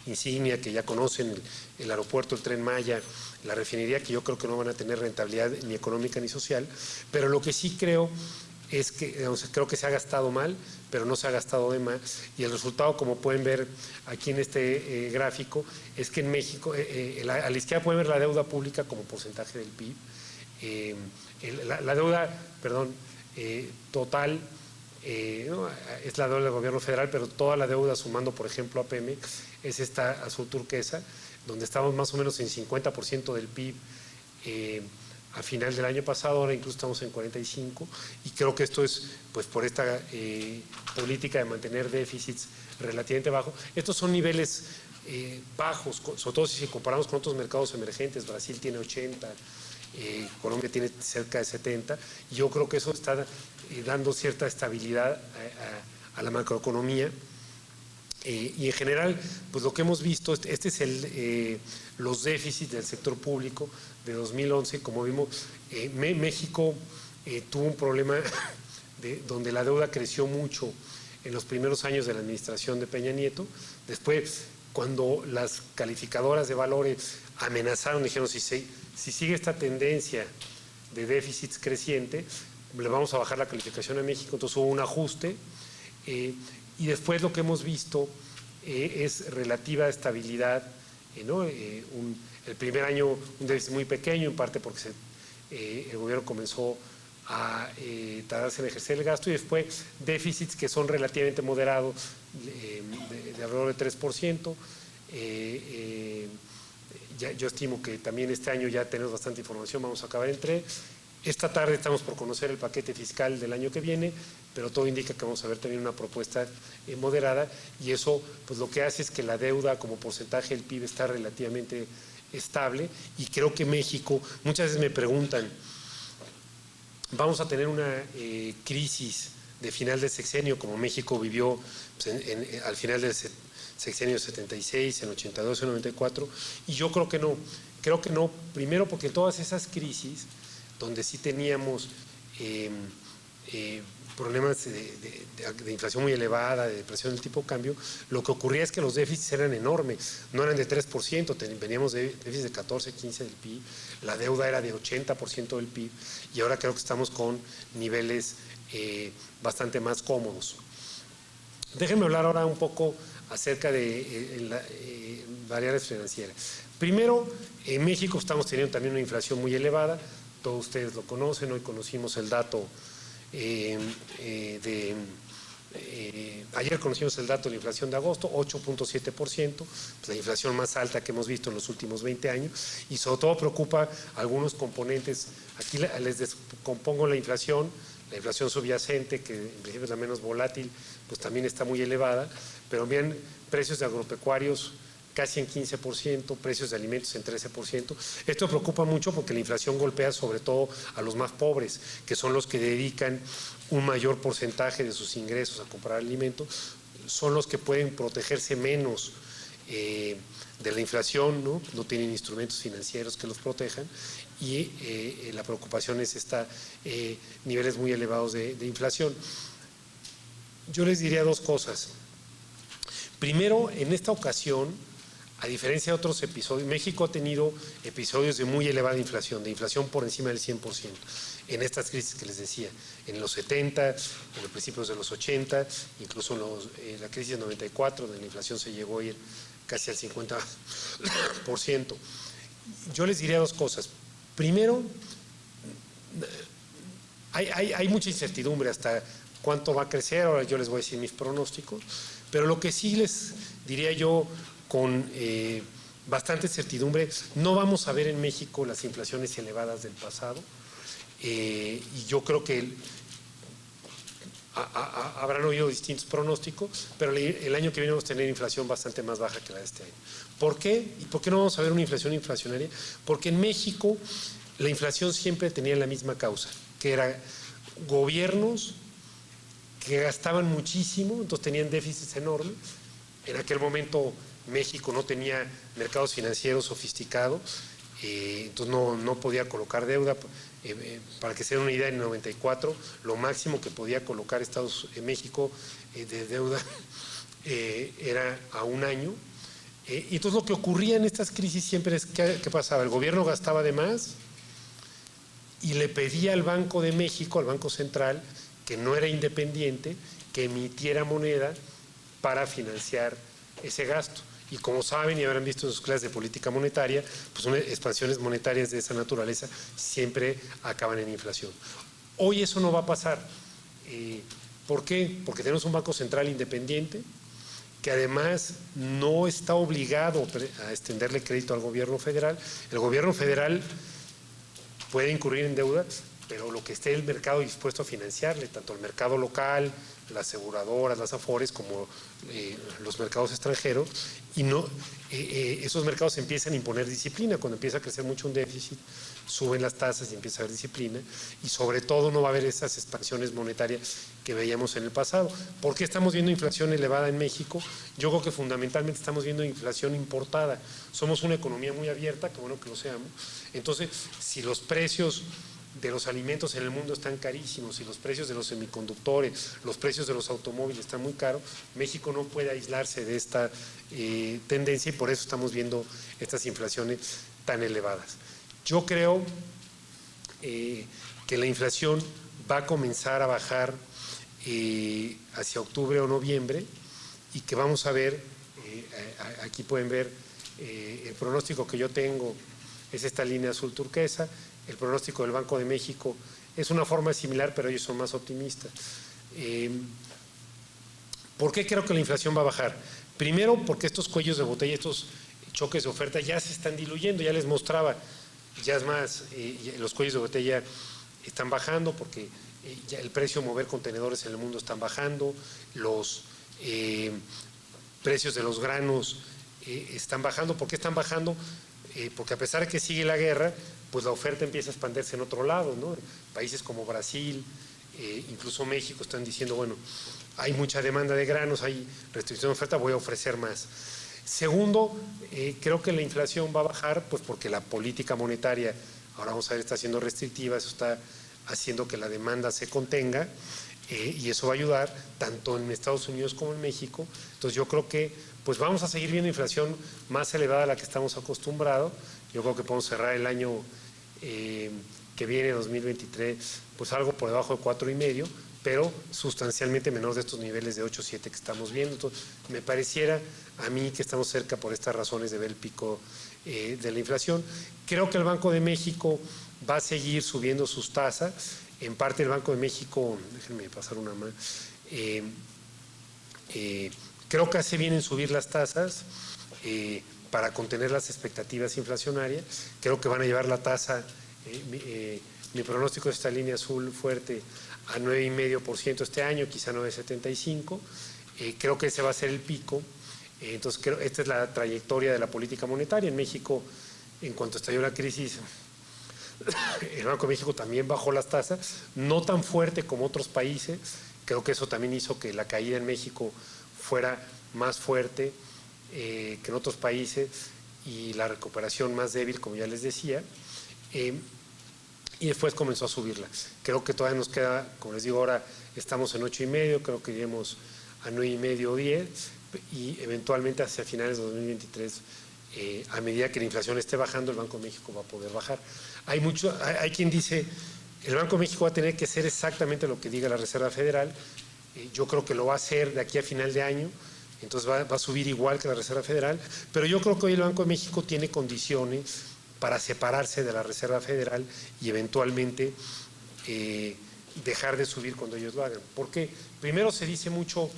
C: insignia que ya conocen, el aeropuerto, el Tren Maya, la refinería, que yo creo que no van a tener rentabilidad ni económica ni social. Pero lo que sí creo es que, creo que se ha gastado mal, pero no se ha gastado de más, y el resultado, como pueden ver aquí en este gráfico, es que en México, a la izquierda pueden ver la deuda pública como porcentaje del PIB, la deuda, perdón, total, ¿no? Es la deuda del gobierno federal, pero toda la deuda sumando, por ejemplo, a Pemex, es esta azul turquesa, donde estamos más o menos en 50% del PIB, a final del año pasado, ahora incluso estamos en 45%, y creo que esto es pues por esta política de mantener déficits relativamente bajos. Estos son niveles bajos, sobre todo si comparamos con otros mercados emergentes. Brasil tiene 80%, Colombia tiene cerca de 70%, y yo creo que eso está dando cierta estabilidad a la macroeconomía. Y en general, pues lo que hemos visto, este es los déficits del sector público de 2011. Como vimos, México tuvo un problema donde la deuda creció mucho en los primeros años de la administración de Peña Nieto. Después, cuando las calificadoras de valores amenazaron, dijeron, si sigue esta tendencia de déficits creciente, le vamos a bajar la calificación a México. Entonces hubo un ajuste. Y después lo que hemos visto es relativa estabilidad, ¿no? El primer año un déficit muy pequeño, en parte porque el gobierno comenzó a tardarse en ejercer el gasto, y después déficits que son relativamente moderados, de alrededor de 3%. Yo estimo que también este año ya tenemos bastante información, vamos a acabar en 3%. Esta tarde estamos por conocer el paquete fiscal del año que viene, pero todo indica que vamos a ver también una propuesta moderada, y eso pues lo que hace es que la deuda como porcentaje del PIB está relativamente estable. Y creo que México, muchas veces me preguntan, ¿vamos a tener una crisis de final de sexenio como México vivió pues, al final del sexenio 76, en 82, en 94? Y yo creo que no, primero porque todas esas crisis donde sí teníamos problemas de inflación muy elevada, de depresión del tipo de cambio, lo que ocurría es que los déficits eran enormes, no eran de 3%, veníamos de déficits de 14, 15 del PIB, la deuda era de 80% del PIB, y ahora creo que estamos con niveles bastante más cómodos. Déjenme hablar ahora un poco acerca de variables financieras. Primero, en México estamos teniendo también una inflación muy elevada, todos ustedes lo conocen. Hoy conocimos el dato ayer conocimos el dato de la inflación de agosto, 8.7%, pues la inflación más alta que hemos visto en los últimos 20 años, y sobre todo preocupa algunos componentes. Aquí les descompongo la inflación subyacente, que en principio es la menos volátil, pues también está muy elevada, pero bien, precios de agropecuarios casi en 15%, precios de alimentos en 13%. Esto preocupa mucho porque la inflación golpea sobre todo a los más pobres, que son los que dedican un mayor porcentaje de sus ingresos a comprar alimentos, son los que pueden protegerse menos de la inflación, ¿no? No tienen instrumentos financieros que los protejan, y la preocupación es niveles muy elevados de inflación. Yo les diría dos cosas. Primero, en esta ocasión, a diferencia de otros episodios, México ha tenido episodios de muy elevada inflación, de inflación por encima del 100%, en estas crisis que les decía, en los 70, en los principios de los 80, incluso en la crisis del 94, donde la inflación se llegó a ir casi al 50%. Yo les diría dos cosas. Primero, hay mucha incertidumbre hasta cuánto va a crecer. Ahora yo les voy a decir mis pronósticos, pero lo que sí les diría yo con bastante certidumbre, no vamos a ver en México las inflaciones elevadas del pasado, y yo creo que habrán oído distintos pronósticos, pero el año que viene vamos a tener inflación bastante más baja que la de este año. ¿Por qué? ¿Y por qué no vamos a ver una inflación inflacionaria? Porque en México la inflación siempre tenía la misma causa, que era gobiernos que gastaban muchísimo, entonces tenían déficits enormes. En aquel momento México no tenía mercados financieros sofisticados, entonces no podía colocar deuda. Para que se den una idea, en el 94 lo máximo que podía colocar México de deuda era a un año. Y entonces lo que ocurría en estas crisis siempre es ¿qué pasaba? El gobierno gastaba de más y le pedía al Banco de México, al Banco Central, que no era independiente, que emitiera moneda para financiar ese gasto. Y como saben y habrán visto en sus clases de política monetaria, pues expansiones monetarias de esa naturaleza siempre acaban en inflación. Hoy eso no va a pasar. ¿Por qué? Porque tenemos un Banco Central independiente, que además no está obligado a extenderle crédito al gobierno federal. El gobierno federal puede incurrir en deuda, pero lo que esté el mercado dispuesto a financiarle, tanto el mercado local, las aseguradoras, las Afores, como los mercados extranjeros, y no, esos mercados empiezan a imponer disciplina. Cuando empieza a crecer mucho un déficit, suben las tasas y empieza a haber disciplina, y sobre todo no va a haber esas expansiones monetarias que veíamos en el pasado. ¿Por qué estamos viendo inflación elevada en México? Yo creo que fundamentalmente estamos viendo inflación importada. Somos una economía muy abierta, que bueno que lo seamos. Entonces, si los precios de los alimentos en el mundo están carísimos, y los precios de los semiconductores, los precios de los automóviles están muy caros, México no puede aislarse de esta tendencia, y por eso estamos viendo estas inflaciones tan elevadas. Yo creo que la inflación va a comenzar a bajar hacia octubre o noviembre, y que vamos a ver, aquí pueden ver el pronóstico que yo tengo, es esta línea azul turquesa. El pronóstico del Banco de México es una forma similar, pero ellos son más optimistas. ¿Por qué creo que la inflación va a bajar? Primero, porque estos cuellos de botella, estos choques de oferta ya se están diluyendo. Ya les mostraba, ya es más, los cuellos de botella están bajando, porque ya el precio de mover contenedores en el mundo están bajando, los precios de los granos están bajando. ¿Por qué están bajando? Porque a pesar de que sigue la guerra, pues la oferta empieza a expandirse en otro lado, ¿no? Países como Brasil, incluso México, están diciendo, bueno, hay mucha demanda de granos, hay restricción de oferta, voy a ofrecer más. Segundo, creo que la inflación va a bajar, pues porque la política monetaria, ahora vamos a ver, está siendo restrictiva, eso está haciendo que la demanda se contenga, y eso va a ayudar tanto en Estados Unidos como en México. Entonces yo creo que pues vamos a seguir viendo inflación más elevada a la que estamos acostumbrados. Yo creo que podemos cerrar el año que viene, 2023, pues algo por debajo de 4,5, pero sustancialmente menor de estos niveles de 8, 7 que estamos viendo. Entonces, me pareciera a mí que estamos cerca, por estas razones, de ver el pico de la inflación. Creo que el Banco de México va a seguir subiendo sus tasas. En parte el Banco de México, déjenme pasar una más, creo que hace bien en subir las tasas para contener las expectativas inflacionarias. Creo que van a llevar la tasa, mi pronóstico de esta línea azul fuerte, a 9,5% este año, quizá 9,75. Creo que ese va a ser el pico. Entonces, esta es la trayectoria de la política monetaria. En México, en cuanto estalló la crisis, el Banco de México también bajó las tasas, no tan fuerte como otros países. Creo que eso también hizo que la caída en México fuera más fuerte que en otros países, y la recuperación más débil, como ya les decía, y después comenzó a subirla. Creo que todavía nos queda, como les digo, ahora estamos en 8,5, creo que iremos a 9,5 o 10, y eventualmente hacia finales de 2023, a medida que la inflación esté bajando, el Banco de México va a poder bajar. Hay quien dice, el Banco de México va a tener que hacer exactamente lo que diga la Reserva Federal. Yo creo que lo va a hacer de aquí a final de año, entonces va a subir igual que la Reserva Federal, pero yo creo que hoy el Banco de México tiene condiciones para separarse de la Reserva Federal y eventualmente dejar de subir cuando ellos lo hagan. Porque primero se dice mucho,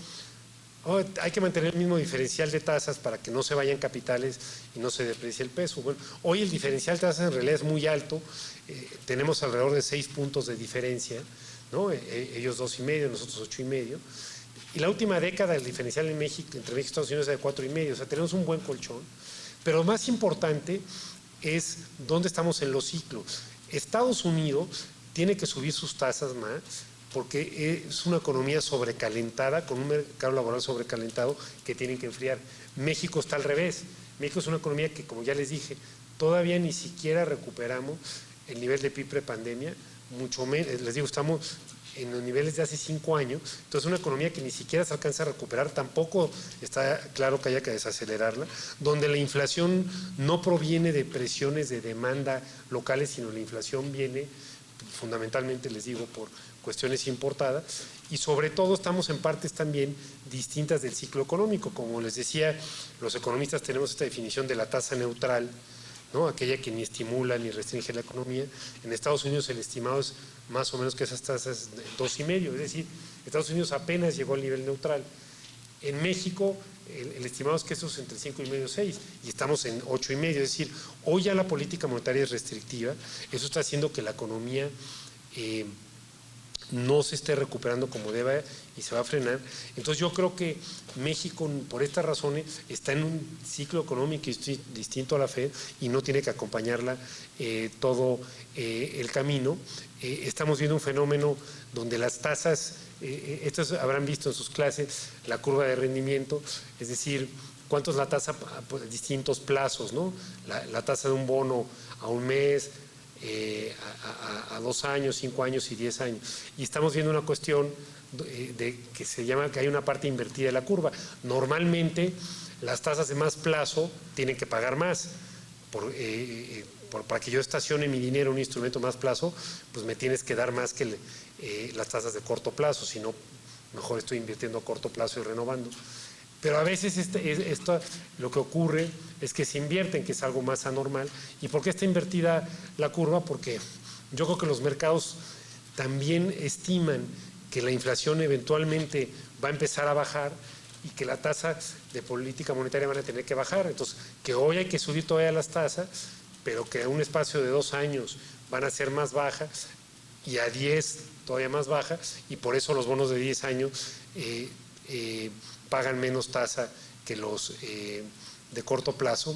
C: hay que mantener el mismo diferencial de tasas para que no se vayan capitales y no se deprecie el peso. Bueno, hoy el diferencial de tasas en realidad es muy alto, tenemos alrededor de 6 puntos de diferencia, ¿no? Ellos 2,5, nosotros 8,5. Y la última década el diferencial en México, entre México y Estados Unidos, es de 4,5, o sea, tenemos un buen colchón. Pero lo más importante es dónde estamos en los ciclos. Estados Unidos tiene que subir sus tasas más, porque es una economía sobrecalentada, con un mercado laboral sobrecalentado que tienen que enfriar. México está al revés. México es una economía que, como ya les dije, todavía ni siquiera recuperamos el nivel de PIB prepandemia, mucho menos, les digo, estamos en los niveles de hace 5 años, entonces una economía que ni siquiera se alcanza a recuperar, tampoco está claro que haya que desacelerarla, donde la inflación no proviene de presiones de demanda locales, sino la inflación viene fundamentalmente, les digo, por cuestiones importadas, y sobre todo estamos en partes también distintas del ciclo económico. Como les decía, los economistas tenemos esta definición de la tasa neutral, ¿no? Aquella que ni estimula ni restringe la economía. En Estados Unidos el estimado es más o menos que esas tasas 2,5, es decir, Estados Unidos apenas llegó al nivel neutral. En México el estimado es que eso es entre 5,5 y 6, y estamos en 8,5, es decir, hoy ya la política monetaria es restrictiva. Eso está haciendo que la economía no se esté recuperando como deba y se va a frenar. Entonces yo creo que México, por estas razones, está en un ciclo económico distinto a la Fed y no tiene que acompañarla todo el camino. Estamos viendo un fenómeno donde las tasas, estos habrán visto en sus clases, la curva de rendimiento, es decir, cuánto es la tasa a distintos plazos, ¿no? La tasa de un bono a un mes, a 2 años, 5 años y 10 años. Y estamos viendo una cuestión de que se llama que hay una parte invertida de la curva. Normalmente las tasas de más plazo tienen que pagar más. Para que yo estacione mi dinero en un instrumento más plazo, pues me tienes que dar más que las tasas de corto plazo, si no, mejor estoy invirtiendo a corto plazo y renovando. Pero a veces esto, lo que ocurre es que se invierten, que es algo más anormal. ¿Y por qué está invertida la curva? Porque yo creo que los mercados también estiman que la inflación eventualmente va a empezar a bajar y que la tasa de política monetaria van a tener que bajar. Entonces, que hoy hay que subir todavía las tasas, pero que en un espacio de 2 años van a ser más bajas y a 10 todavía más bajas, y por eso los bonos de 10 años pagan menos tasa que los de corto plazo.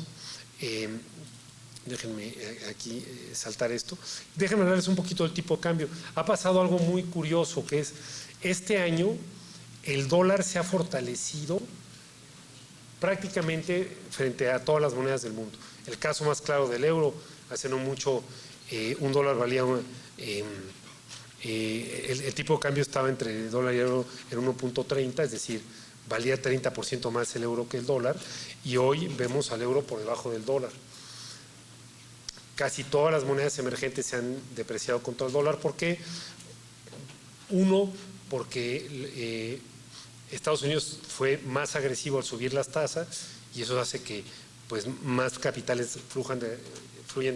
C: Déjenme aquí saltar esto. Déjenme hablarles un poquito del tipo de cambio. Ha pasado algo muy curioso, que es este año el dólar se ha fortalecido prácticamente frente a todas las monedas del mundo. El caso más claro del euro, hace no mucho un dólar valía el tipo de cambio estaba entre dólar y euro en 1.30, es decir, valía 30% más el euro que el dólar, y hoy vemos al euro por debajo del dólar. Casi todas las monedas emergentes se han depreciado contra el dólar. ¿Por qué? Uno, porque Estados Unidos fue más agresivo al subir las tasas y eso hace que pues, más capitales fluyan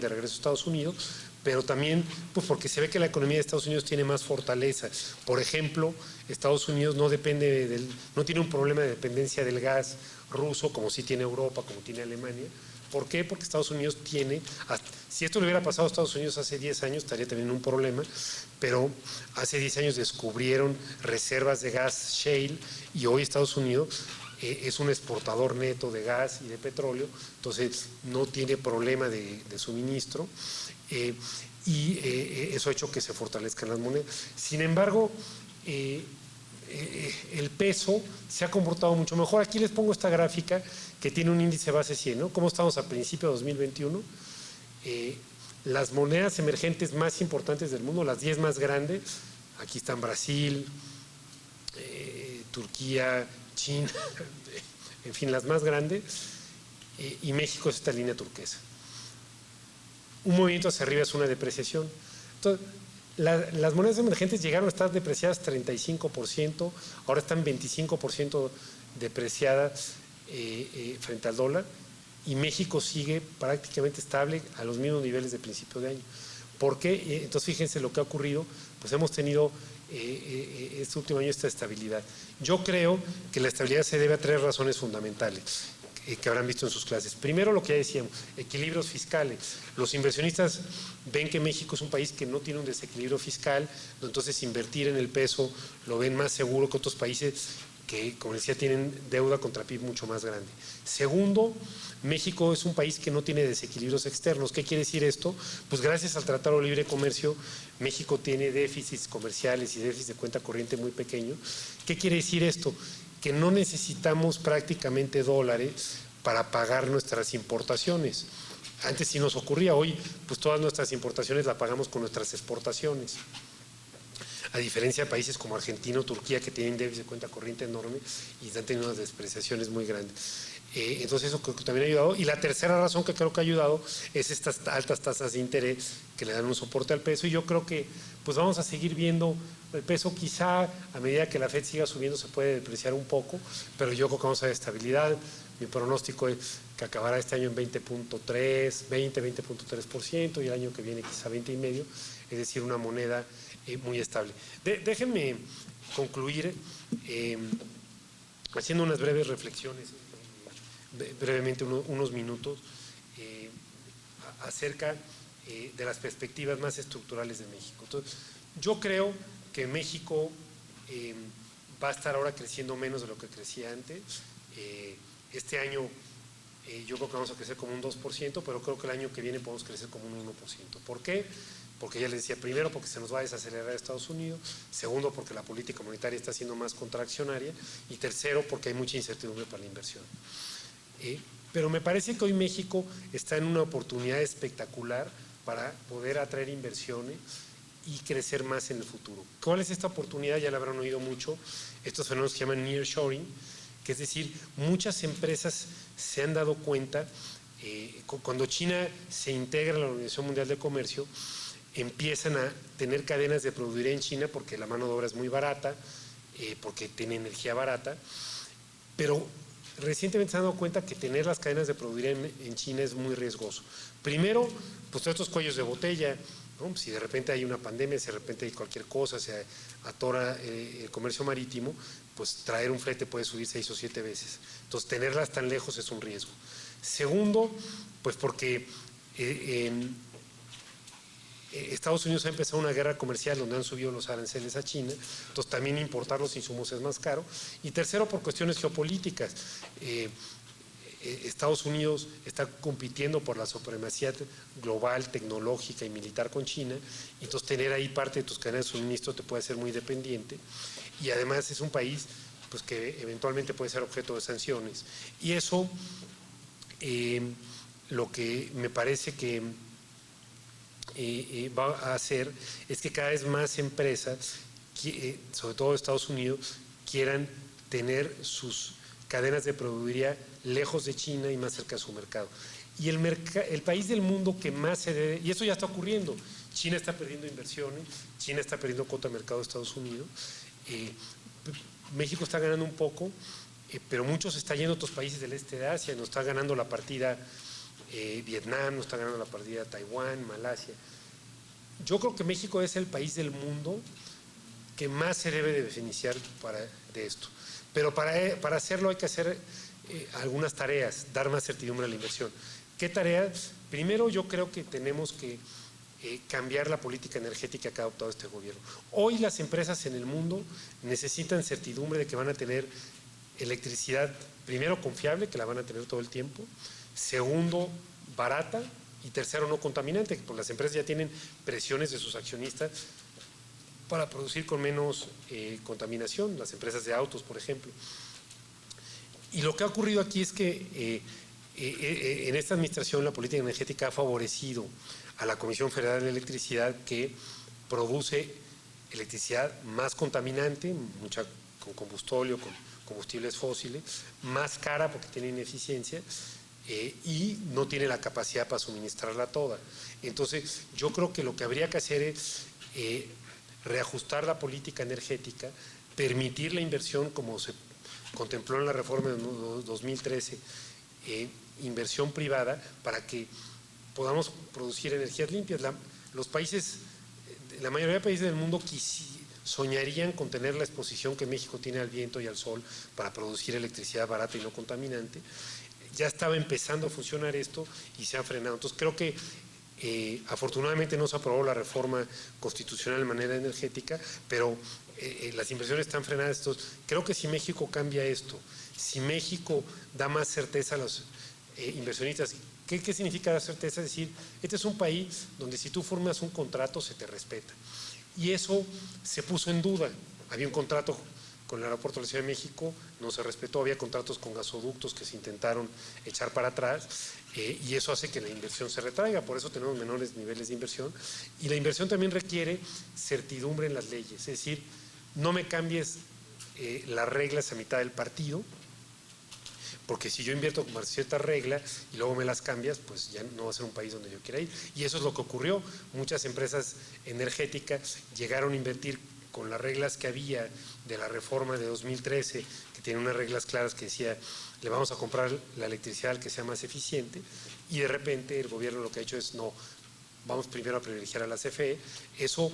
C: de regreso a Estados Unidos, pero también pues, porque se ve que la economía de Estados Unidos tiene más fortaleza. Por ejemplo, Estados Unidos no tiene un problema de dependencia del gas ruso como sí tiene Europa, como tiene Alemania. ¿Por qué? Porque Estados Unidos si esto le hubiera pasado a Estados Unidos hace 10 años, estaría también en un problema, pero hace 10 años descubrieron reservas de gas shale y hoy Estados Unidos es un exportador neto de gas y de petróleo, entonces no tiene problema de suministro. Y eso ha hecho que se fortalezcan las monedas. Sin embargo, el peso se ha comportado mucho mejor. Aquí les pongo esta gráfica que tiene un índice base 100, ¿no? ¿Cómo estamos a principio de 2021? Las monedas emergentes más importantes del mundo, las 10 más grandes, aquí están Brasil, Turquía, China, en fin, las más grandes, y México es esta línea turquesa. Un movimiento hacia arriba es una depreciación. Entonces, las monedas emergentes llegaron a estar depreciadas 35%, ahora están 25% depreciadas frente al dólar, y México sigue prácticamente estable a los mismos niveles de principio de año. ¿Por qué? Entonces fíjense lo que ha ocurrido, pues hemos tenido este último año esta estabilidad. Yo creo que la estabilidad se debe a 3 razones fundamentales que habrán visto en sus clases. Primero, lo que ya decíamos, equilibrios fiscales. Los inversionistas ven que México es un país que no tiene un desequilibrio fiscal, entonces invertir en el peso lo ven más seguro que otros países que, como decía, tienen deuda contra PIB mucho más grande. Segundo, México es un país que no tiene desequilibrios externos. ¿Qué quiere decir esto? Pues gracias al Tratado de Libre Comercio, México tiene déficits comerciales y déficits de cuenta corriente muy pequeños. ¿Qué quiere decir esto? Que no necesitamos prácticamente dólares para pagar nuestras importaciones. Antes sí nos ocurría, hoy pues todas nuestras importaciones las pagamos con nuestras exportaciones. A diferencia de países como Argentina o Turquía, que tienen déficit de cuenta corriente enorme y están teniendo unas depreciaciones muy grandes. Entonces eso creo que también ha ayudado. Y la tercera razón que creo que ha ayudado es estas altas tasas de interés que le dan un soporte al peso, y yo creo que pues vamos a seguir viendo el peso. Quizá a medida que la Fed siga subiendo se puede depreciar un poco, pero yo creo que vamos a ver estabilidad. Mi pronóstico es que acabará este año en 20.3% y el año que viene quizá 20.5%, es decir, una moneda muy estable. Déjenme concluir haciendo unas breves reflexiones, brevemente unos minutos, acerca de las perspectivas más estructurales de México. Entonces, Yo creo que México va a estar ahora creciendo menos de lo que crecía antes. Este año yo creo que vamos a crecer como un 2%, pero creo que el año que viene podemos crecer como un 1%. ¿Por qué? Porque ya les decía, primero porque se nos va a desacelerar Estados Unidos, segundo porque la política monetaria está siendo más contraccionaria y tercero porque hay mucha incertidumbre para la inversión. Pero me parece que hoy México está en una oportunidad espectacular para poder atraer inversiones y crecer más en el futuro. ¿Cuál es esta oportunidad? Ya la habrán oído mucho, estos fenómenos que se llaman nearshoring, que es decir, muchas empresas se han dado cuenta, cuando China se integra a la Organización Mundial de Comercio, empiezan a tener cadenas de producir en China porque la mano de obra es muy barata, porque tiene energía barata, pero recientemente se han dado cuenta que tener las cadenas de producir en China es muy riesgoso. Primero, pues todos estos cuellos de botella, ¿no? Si de repente hay una pandemia, si de repente hay cualquier cosa, se atora el comercio marítimo, pues traer un flete puede subir 6 o 7 veces. Entonces, tenerlas tan lejos es un riesgo. Segundo, pues porque Estados Unidos ha empezado una guerra comercial donde han subido los aranceles a China, entonces también importar los insumos es más caro. Y tercero, por cuestiones geopolíticas. Estados Unidos está compitiendo por la supremacía global, tecnológica y militar con China, y entonces tener ahí parte de tus cadenas de suministro te puede hacer muy dependiente, y además es un país pues, que eventualmente puede ser objeto de sanciones. Y eso lo que me parece que va a hacer es que cada vez más empresas, sobre todo Estados Unidos, quieran tener sus cadenas de proveeduría lejos de China y más cerca de su mercado. Y el país del mundo que más se debe, y eso ya está ocurriendo, China está perdiendo inversiones, China está perdiendo cuota de mercado de Estados Unidos, México está ganando un poco, pero muchos está yendo a otros países del este de Asia, nos está ganando la partida Vietnam, nos está ganando la partida Taiwán, Malasia. Yo creo que México es el país del mundo que más se debe de beneficiar de esto. Pero para hacerlo hay que hacer algunas tareas, dar más certidumbre a la inversión. ¿Qué tareas? Primero, yo creo que tenemos que cambiar la política energética que ha adoptado este gobierno. Hoy las empresas en el mundo necesitan certidumbre de que van a tener electricidad, primero confiable, que la van a tener todo el tiempo, segundo, barata, y tercero, no contaminante, porque las empresas ya tienen presiones de sus accionistas para producir con menos contaminación, las empresas de autos, por ejemplo. Y lo que ha ocurrido aquí es que en esta administración la política energética ha favorecido a la Comisión Federal de Electricidad, que produce electricidad más contaminante, mucha con combustóleo, con combustibles fósiles, más cara porque tiene ineficiencia, y no tiene la capacidad para suministrarla toda. Entonces, yo creo que lo que habría que hacer es reajustar la política energética, permitir la inversión como se contempló en la reforma de 2013, inversión privada para que podamos producir energías limpias. Los países, la mayoría de países del mundo soñarían con tener la exposición que México tiene al viento y al sol para producir electricidad barata y no contaminante. Ya estaba empezando a funcionar esto y se ha frenado. Entonces creo que afortunadamente no se aprobó la reforma constitucional de manera energética, pero las inversiones están frenadas. Entonces, creo que si México cambia esto, si México da más certeza a los inversionistas, ¿qué significa dar certeza? Es decir, este es un país donde si tú formas un contrato se te respeta. Y eso se puso en duda. Había un contrato con el aeropuerto de la Ciudad de México, no se respetó, había contratos con gasoductos que se intentaron echar para atrás, y eso hace que la inversión se retraiga, por eso tenemos menores niveles de inversión, y la inversión también requiere certidumbre en las leyes, es decir, no me cambies las reglas a mitad del partido, porque si yo invierto con ciertas reglas y luego me las cambias, pues ya no va a ser un país donde yo quiera ir. Y eso es lo que ocurrió. Muchas empresas energéticas llegaron a invertir con las reglas que había de la reforma de 2013, que tiene unas reglas claras que decía, le vamos a comprar la electricidad al que sea más eficiente, y de repente el gobierno lo que ha hecho es, no, vamos primero a privilegiar a la CFE. Eso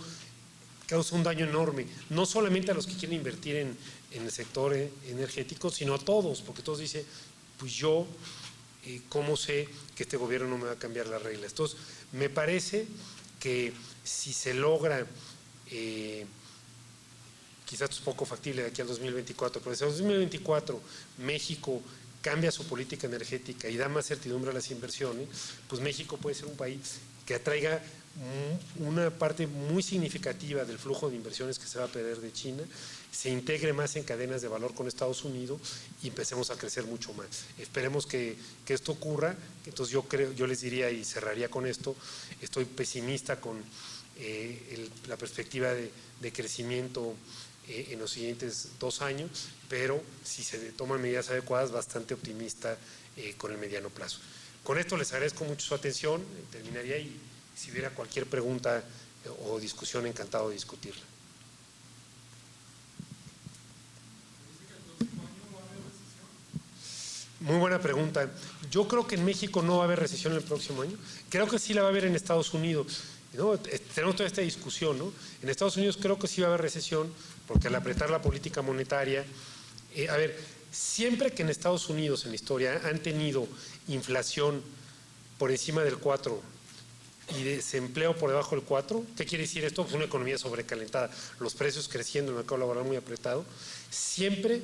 C: causa un daño enorme, no solamente a los que quieren invertir en el sector energético, sino a todos, porque todos dicen, pues yo, ¿cómo sé que este gobierno no me va a cambiar las reglas? Entonces, me parece que si se logra quizás es poco factible de aquí al 2024, pero si en 2024 México cambia su política energética y da más certidumbre a las inversiones, pues México puede ser un país que atraiga una parte muy significativa del flujo de inversiones que se va a perder de China, se integre más en cadenas de valor con Estados Unidos y empecemos a crecer mucho más. Esperemos que esto ocurra. Entonces yo les diría, y cerraría con esto, estoy pesimista con la perspectiva de crecimiento en los siguientes 2 años, pero si se toman medidas adecuadas, bastante optimista con el mediano plazo. Con esto les agradezco mucho su atención, terminaría y si hubiera cualquier pregunta o discusión, encantado de discutirla. Muy buena pregunta. Yo creo que en México no va a haber recesión el próximo año. Creo que sí la va a haber en Estados Unidos, ¿no? Tenemos toda esta discusión, ¿no? En Estados Unidos creo que sí va a haber recesión, porque al apretar la política monetaria, siempre que en Estados Unidos en la historia han tenido inflación por encima del 4 y desempleo por debajo del 4, ¿qué quiere decir esto? Pues una economía sobrecalentada, los precios creciendo, el mercado laboral muy apretado. Siempre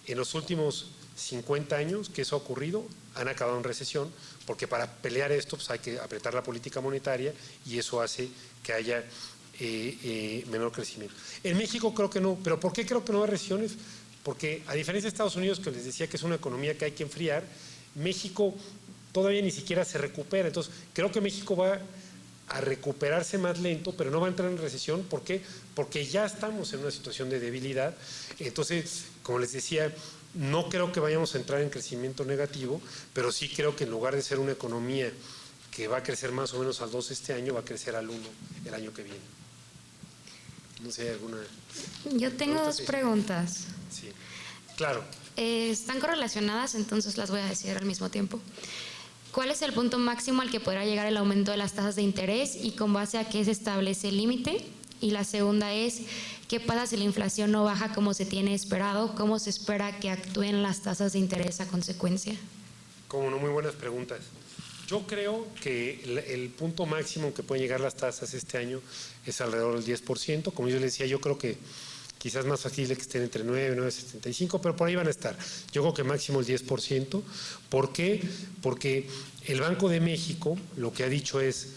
C: en los últimos 50 años que eso ha ocurrido, han acabado en recesión, porque para pelear esto pues hay que apretar la política monetaria y eso hace que haya menor crecimiento. En México creo que no, pero ¿por qué creo que no hay recesiones? Porque a diferencia de Estados Unidos, que les decía que es una economía que hay que enfriar, México todavía ni siquiera se recupera. Entonces creo que México va a recuperarse más lento, pero no va a entrar en recesión. ¿Por qué? Porque ya estamos en una situación de debilidad. Entonces, como les decía, no creo que vayamos a entrar en crecimiento negativo, pero sí creo que en lugar de ser una economía que va a crecer más o menos al 2 este año, va a crecer al 1 el año que viene. No sé, alguna...
D: Yo tengo dos preguntas.
C: Sí, claro.
D: Están correlacionadas, entonces las voy a decir al mismo tiempo. ¿Cuál es el punto máximo al que podrá llegar el aumento de las tasas de interés y con base a qué se establece el límite? Y la segunda es, ¿qué pasa si la inflación no baja como se tiene esperado? ¿Cómo se espera que actúen las tasas de interés a consecuencia?
C: Como no, muy buenas preguntas. Yo creo que el punto máximo que pueden llegar las tasas este año es alrededor del 10%. Como yo les decía, yo creo que quizás más factible que estén entre 9 y 9,75, pero por ahí van a estar. Yo creo que máximo el 10%. ¿Por qué? Porque el Banco de México lo que ha dicho es,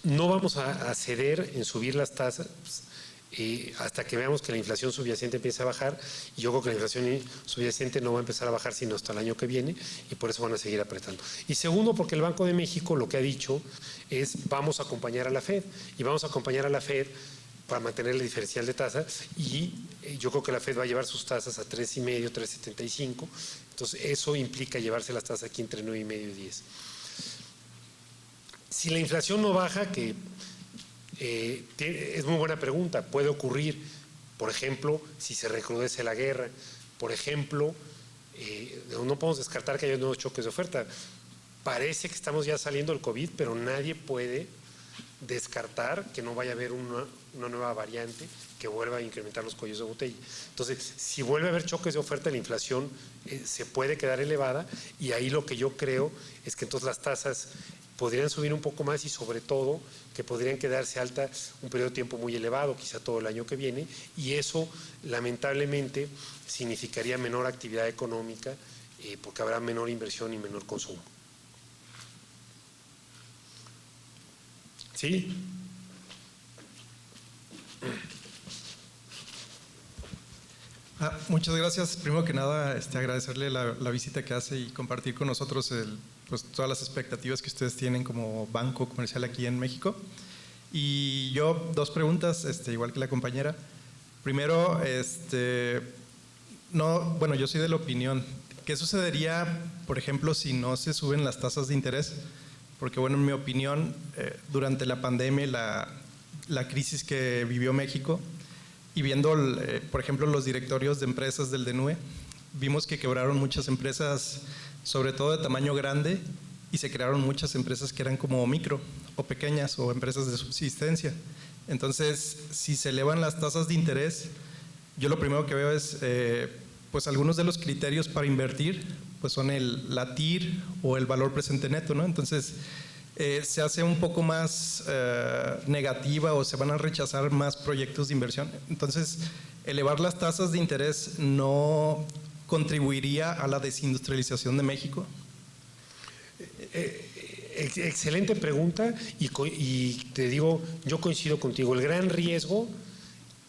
C: no vamos a ceder en subir las tasas hasta que veamos que la inflación subyacente empiece a bajar, y yo creo que la inflación subyacente no va a empezar a bajar sino hasta el año que viene, y por eso van a seguir apretando. Y segundo, porque el Banco de México lo que ha dicho es, vamos a acompañar a la FED, y vamos a acompañar a la FED para mantener el diferencial de tasas, y yo creo que la FED va a llevar sus tasas a 3,5, 3,75, entonces eso implica llevarse las tasas aquí entre 9,5 y 10. Si la inflación no baja, que es muy buena pregunta, puede ocurrir, por ejemplo, si se recrudece la guerra, por ejemplo, no podemos descartar que haya nuevos choques de oferta. Parece que estamos ya saliendo del COVID, pero nadie puede descartar que no vaya a haber una nueva variante que vuelva a incrementar los cuellos de botella. Entonces, si vuelve a haber choques de oferta, la inflación se puede quedar elevada, y ahí lo que yo creo es que entonces las tasas podrían subir un poco más, y sobre todo que podrían quedarse altas un periodo de tiempo muy elevado, quizá todo el año que viene, y eso lamentablemente significaría menor actividad económica, porque habrá menor inversión y menor consumo. ¿Sí?
E: Muchas gracias. Primero que nada, agradecerle la visita que hace y compartir con nosotros pues, todas las expectativas que ustedes tienen como banco comercial aquí en México. Y yo, dos preguntas, igual que la compañera. Primero, bueno, yo soy de la opinión, ¿qué sucedería, por ejemplo, si no se suben las tasas de interés? Porque, bueno, en mi opinión, durante la pandemia, la crisis que vivió México, y viendo, por ejemplo, los directorios de empresas del DNUE, vimos que quebraron muchas empresas, sobre todo de tamaño grande, y se crearon muchas empresas que eran como micro o pequeñas o empresas de subsistencia. Entonces, si se elevan las tasas de interés, yo lo primero que veo es, pues algunos de los criterios para invertir, pues son la TIR o el valor presente neto, ¿no? Entonces, se hace un poco más negativa o se van a rechazar más proyectos de inversión. Entonces, elevar las tasas de interés no contribuiría a la desindustrialización de México.
C: Excelente pregunta y te digo, yo coincido contigo. El gran riesgo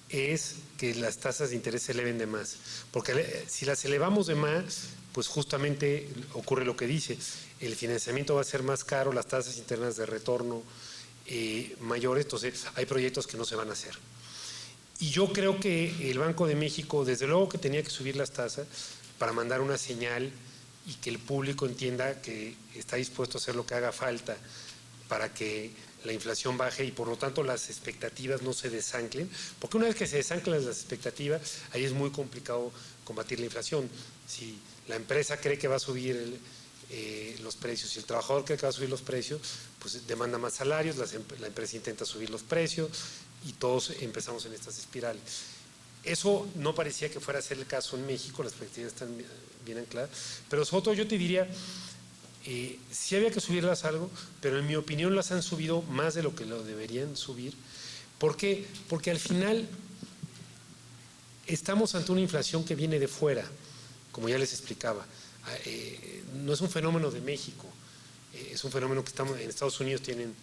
C: es que las tasas de interés se eleven de más, porque si las elevamos de más, pues justamente ocurre lo que dice, el financiamiento va a ser más caro, las tasas internas de retorno mayores, entonces hay proyectos que no se van a hacer. Y yo creo que el Banco de México, desde luego que tenía que subir las tasas para mandar una señal y que el público entienda que está dispuesto a hacer lo que haga falta para que la inflación baje y por lo tanto las expectativas no se desanclen, porque una vez que se desanclan las expectativas, ahí es muy complicado combatir la inflación. Si la empresa cree que va a subir los precios, si el trabajador cree que va a subir los precios, pues demanda más salarios, la empresa intenta subir los precios y todos empezamos en estas espirales. Eso no parecía que fuera a ser el caso en México, las expectativas están bien ancladas, pero sobre todo yo te diría, sí había que subirlas algo, pero en mi opinión las han subido más de lo que lo deberían subir. ¿Por qué? Porque al final estamos ante una inflación que viene de fuera, como ya les explicaba. No es un fenómeno de México, es un fenómeno que estamos en Estados Unidos tienen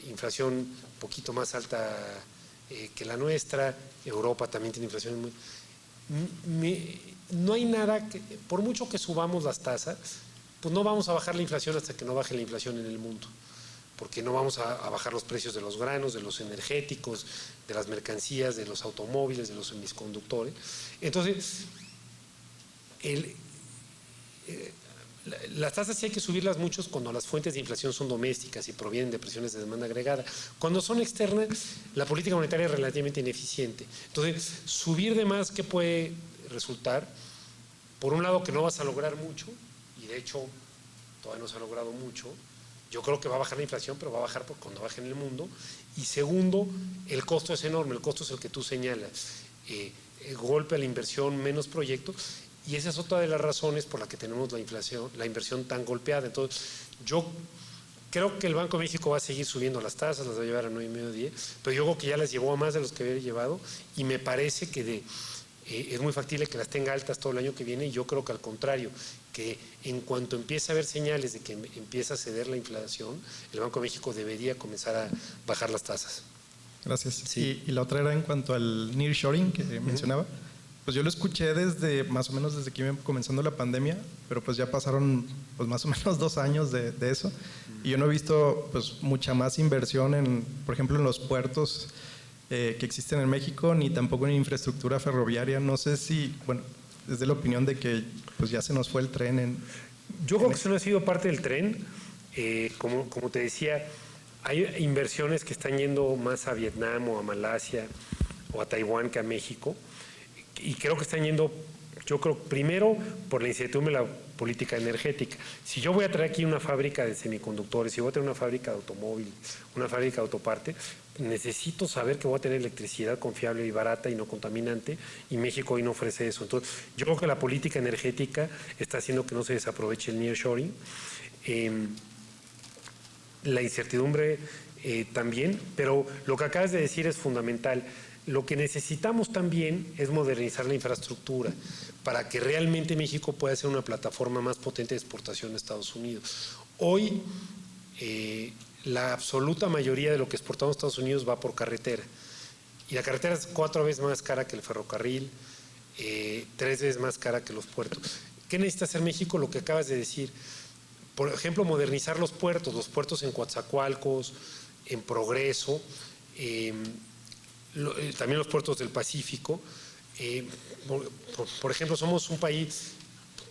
C: inflación un poquito más alta que la nuestra, Europa también tiene inflación no hay nada que, por mucho que subamos las tasas, pues no vamos a bajar la inflación hasta que no baje la inflación en el mundo, porque no vamos a bajar los precios de los granos, de los energéticos, de las mercancías, de los automóviles, de los semiconductores. Entonces, las tasas sí hay que subirlas mucho cuando las fuentes de inflación son domésticas y provienen de presiones de demanda agregada. Cuando son externas, la política monetaria es relativamente ineficiente. Entonces, subir de más, ¿qué puede resultar? Por un lado, que no vas a lograr mucho, y de hecho todavía no se ha logrado mucho. Yo creo que va a bajar la inflación, pero va a bajar cuando baje en el mundo. Y segundo, el costo es enorme, el costo es el que tú señalas. Golpe a la inversión, menos proyectos. Y esa es otra de las razones por la que tenemos la inversión tan golpeada. Entonces, yo creo que el Banco de México va a seguir subiendo las tasas, las va a llevar a 9,5, 10, pero yo creo que ya las llevó a más de los que había llevado y me parece que es muy factible que las tenga altas todo el año que viene y yo creo que al contrario, que en cuanto empiece a haber señales de que empieza a ceder la inflación, el Banco de México debería comenzar a bajar las tasas.
E: Gracias.
C: Sí.
E: Y la otra era en cuanto al nearshoring que mencionaba. Pues yo lo escuché desde más o menos desde que iba comenzando la pandemia, pero pues ya pasaron pues más o menos 2 años de eso y yo no he visto pues mucha más inversión por ejemplo en los puertos que existen en México, ni tampoco en infraestructura ferroviaria. No sé si, bueno, es de la opinión de que pues ya se nos fue el tren
C: Yo creo que eso no ha sido parte del tren. Como te decía, hay inversiones que están yendo más a Vietnam o a Malasia o a Taiwán que a México. Y creo que están yendo, yo creo, primero por la incertidumbre de la política energética. Si yo voy a traer aquí una fábrica de semiconductores, si voy a tener una fábrica de automóviles, una fábrica de autoparte, necesito saber que voy a tener electricidad confiable y barata y no contaminante, y México hoy no ofrece eso. Entonces, yo creo que la política energética está haciendo que no se desaproveche el nearshoring. La incertidumbre también, pero lo que acabas de decir es fundamental. Lo que necesitamos también es modernizar la infraestructura para que realmente México pueda ser una plataforma más potente de exportación a Estados Unidos. Hoy, la absoluta mayoría de lo que exportamos a Estados Unidos va por carretera. Y la carretera es 4 veces más cara que el ferrocarril, 3 veces más cara que los puertos. ¿Qué necesita hacer México? Lo que acabas de decir. Por ejemplo, modernizar los puertos en Coatzacoalcos, en Progreso, también los puertos del Pacífico. Por ejemplo, somos un país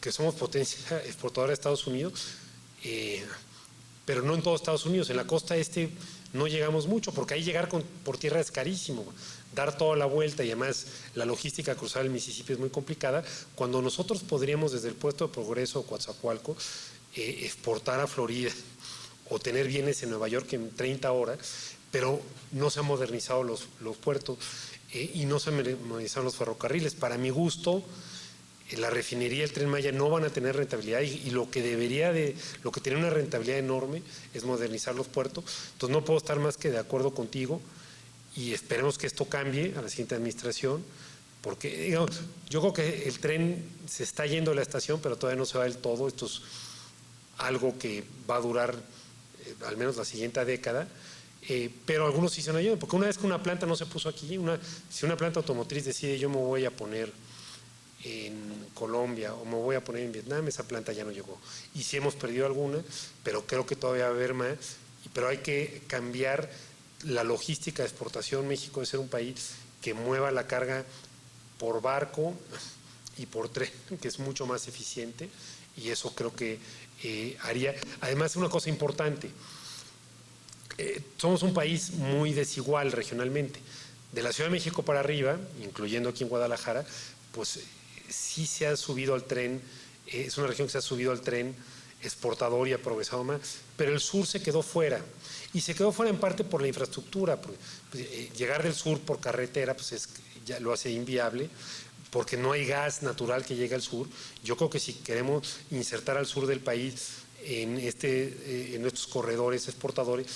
C: que somos potencia exportadora de Estados Unidos, pero no en todo Estados Unidos. En la costa este no llegamos mucho, porque ahí llegar por tierra es carísimo, dar toda la vuelta y además la logística cruzar el Mississippi es muy complicada, cuando nosotros podríamos desde el puerto de Progreso o Coatzacoalco exportar a Florida o tener bienes en Nueva York en 30 horas, pero no se han modernizado los puertos y no se han modernizado los ferrocarriles. Para mi gusto, la refinería, el Tren Maya no van a tener rentabilidad y lo que tiene una rentabilidad enorme es modernizar los puertos. Entonces no puedo estar más que de acuerdo contigo y esperemos que esto cambie a la siguiente administración, porque digamos, yo creo que el tren se está yendo de la estación, pero todavía no se va del todo. Esto es algo que va a durar al menos la siguiente década. Pero algunos sí se nos ayudan, porque una vez que una planta no se puso aquí, si una planta automotriz decide yo me voy a poner en Colombia o me voy a poner en Vietnam, esa planta ya no llegó. Y sí hemos perdido alguna, pero creo que todavía va a haber más, pero hay que cambiar la logística de exportación. México debe ser un país que mueva la carga por barco y por tren, que es mucho más eficiente, y eso creo que haría. Además, una cosa importante, somos un país muy desigual regionalmente. De la Ciudad de México para arriba, incluyendo aquí en Guadalajara, pues sí se ha subido al tren, es una región que se ha subido al tren exportador y ha progresado más, pero el sur se quedó fuera. Y se quedó fuera en parte por la infraestructura. Pues, llegar del sur por carretera pues ya lo hace inviable, porque no hay gas natural que llegue al sur. Yo creo que si queremos insertar al sur del país en estos corredores exportadores,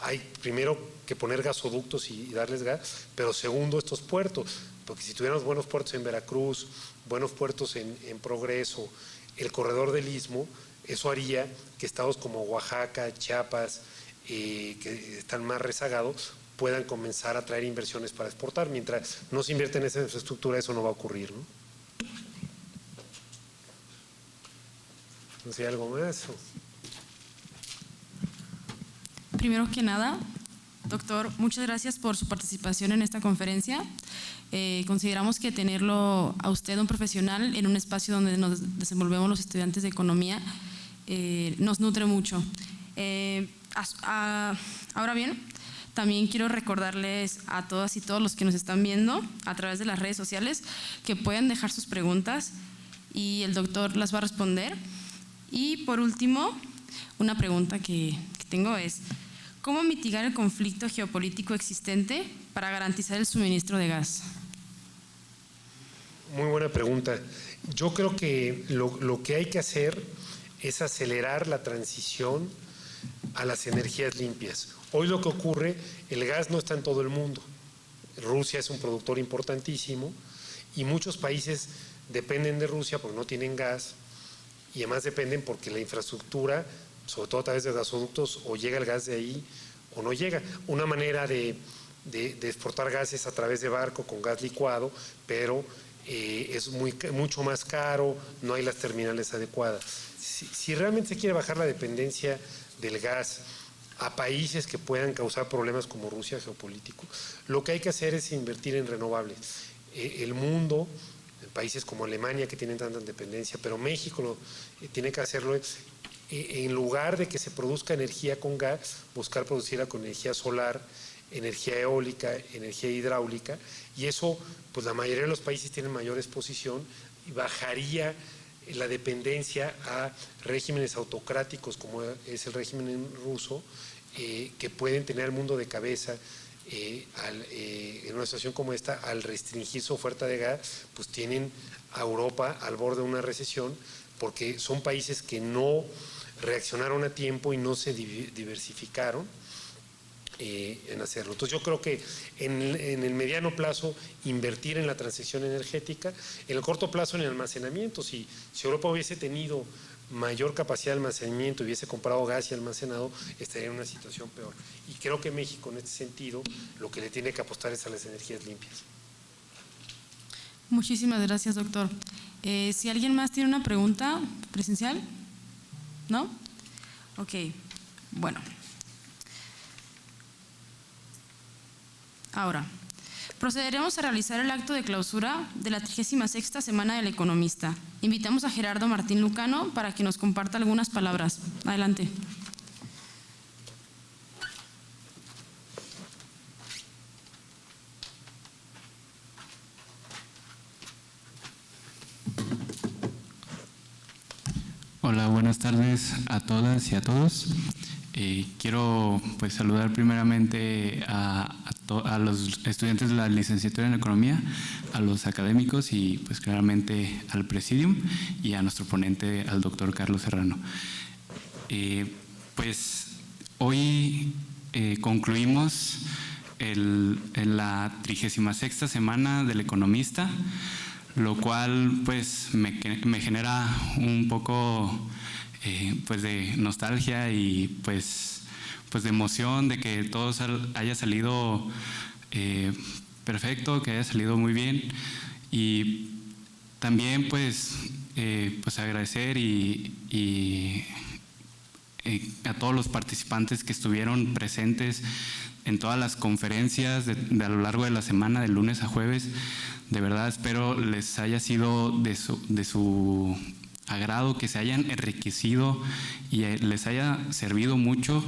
C: hay primero que poner gasoductos y darles gas, pero segundo estos puertos, porque si tuviéramos buenos puertos en Veracruz, buenos puertos en Progreso, el corredor del Istmo, eso haría que estados como Oaxaca, Chiapas, que están más rezagados, puedan comenzar a traer inversiones para exportar. Mientras no se invierte en esa infraestructura, eso no va a ocurrir, ¿no? No sé, ¿algo más?
A: Primero que nada, doctor, muchas gracias por su participación en esta conferencia. Consideramos que tenerlo a usted, un profesional, en un espacio donde nos desenvolvemos los estudiantes de economía, nos nutre mucho. Ahora bien, también quiero recordarles a todas y todos los que nos están viendo a través de las redes sociales que pueden dejar sus preguntas y el doctor las va a responder. Y por último, una pregunta que tengo es: ¿cómo mitigar el conflicto geopolítico existente para garantizar el suministro de gas?
C: Muy buena pregunta. Yo creo que lo que hay que hacer es acelerar la transición a las energías limpias. Hoy lo que ocurre, el gas no está en todo el mundo. Rusia es un productor importantísimo y muchos países dependen de Rusia porque no tienen gas, y además dependen porque la infraestructura, sobre todo a través de gasoductos, o llega el gas de ahí o no llega. Una manera de exportar gas es a través de barco con gas licuado, pero es mucho más caro, no hay las terminales adecuadas. Si realmente se quiere bajar la dependencia del gas a países que puedan causar problemas como Rusia geopolítico, lo que hay que hacer es invertir en renovables. El mundo, países como Alemania que tienen tanta dependencia, pero México tiene que hacerlo, en lugar de que se produzca energía con gas, buscar producirla con energía solar, energía eólica, energía hidráulica, y eso, pues la mayoría de los países tienen mayor exposición y bajaría la dependencia a regímenes autocráticos como es el régimen ruso, que pueden tener al mundo de cabeza. En una situación como esta, al restringir su oferta de gas, pues tienen a Europa al borde de una recesión, porque son países que no reaccionaron a tiempo y no se diversificaron en hacerlo. Entonces yo creo que en el mediano plazo invertir en la transición energética, en el corto plazo en el almacenamiento. Si Europa hubiese tenido mayor capacidad de almacenamiento y hubiese comprado gas y almacenado, estaría en una situación peor. Y creo que México en este sentido lo que le tiene que apostar es a las energías limpias.
A: Muchísimas gracias, doctor. Si alguien más tiene una pregunta presencial, ¿no? Ok, bueno. Ahora, procederemos a realizar el acto de clausura de la 36ª Semana del Economista. Invitamos a Gerardo Martín Lucano para que nos comparta algunas palabras. Adelante.
F: Hola, buenas tardes a todas y a todos. Quiero pues saludar primeramente a a los estudiantes de la licenciatura en Economía, a los académicos y pues claramente al Presidium y a nuestro ponente, al doctor Carlos Serrano. Pues hoy concluimos en la 36ª semana del Economista, lo cual pues me genera un poco pues de nostalgia y pues de emoción de que todo haya salido perfecto, que haya salido muy bien, y también pues agradecer y a todos los participantes que estuvieron presentes en todas las conferencias a lo largo de la semana, de lunes a jueves. De verdad espero les haya sido de su agrado, que se hayan enriquecido y les haya servido mucho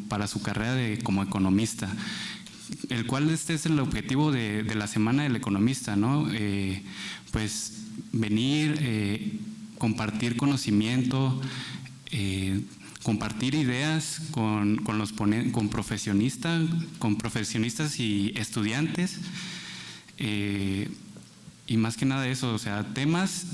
F: para su carrera como economista, el cual este es el objetivo de la Semana del Economista, ¿no? Pues venir, compartir conocimiento, compartir ideas con profesionistas y estudiantes, y más que nada eso, o sea, temas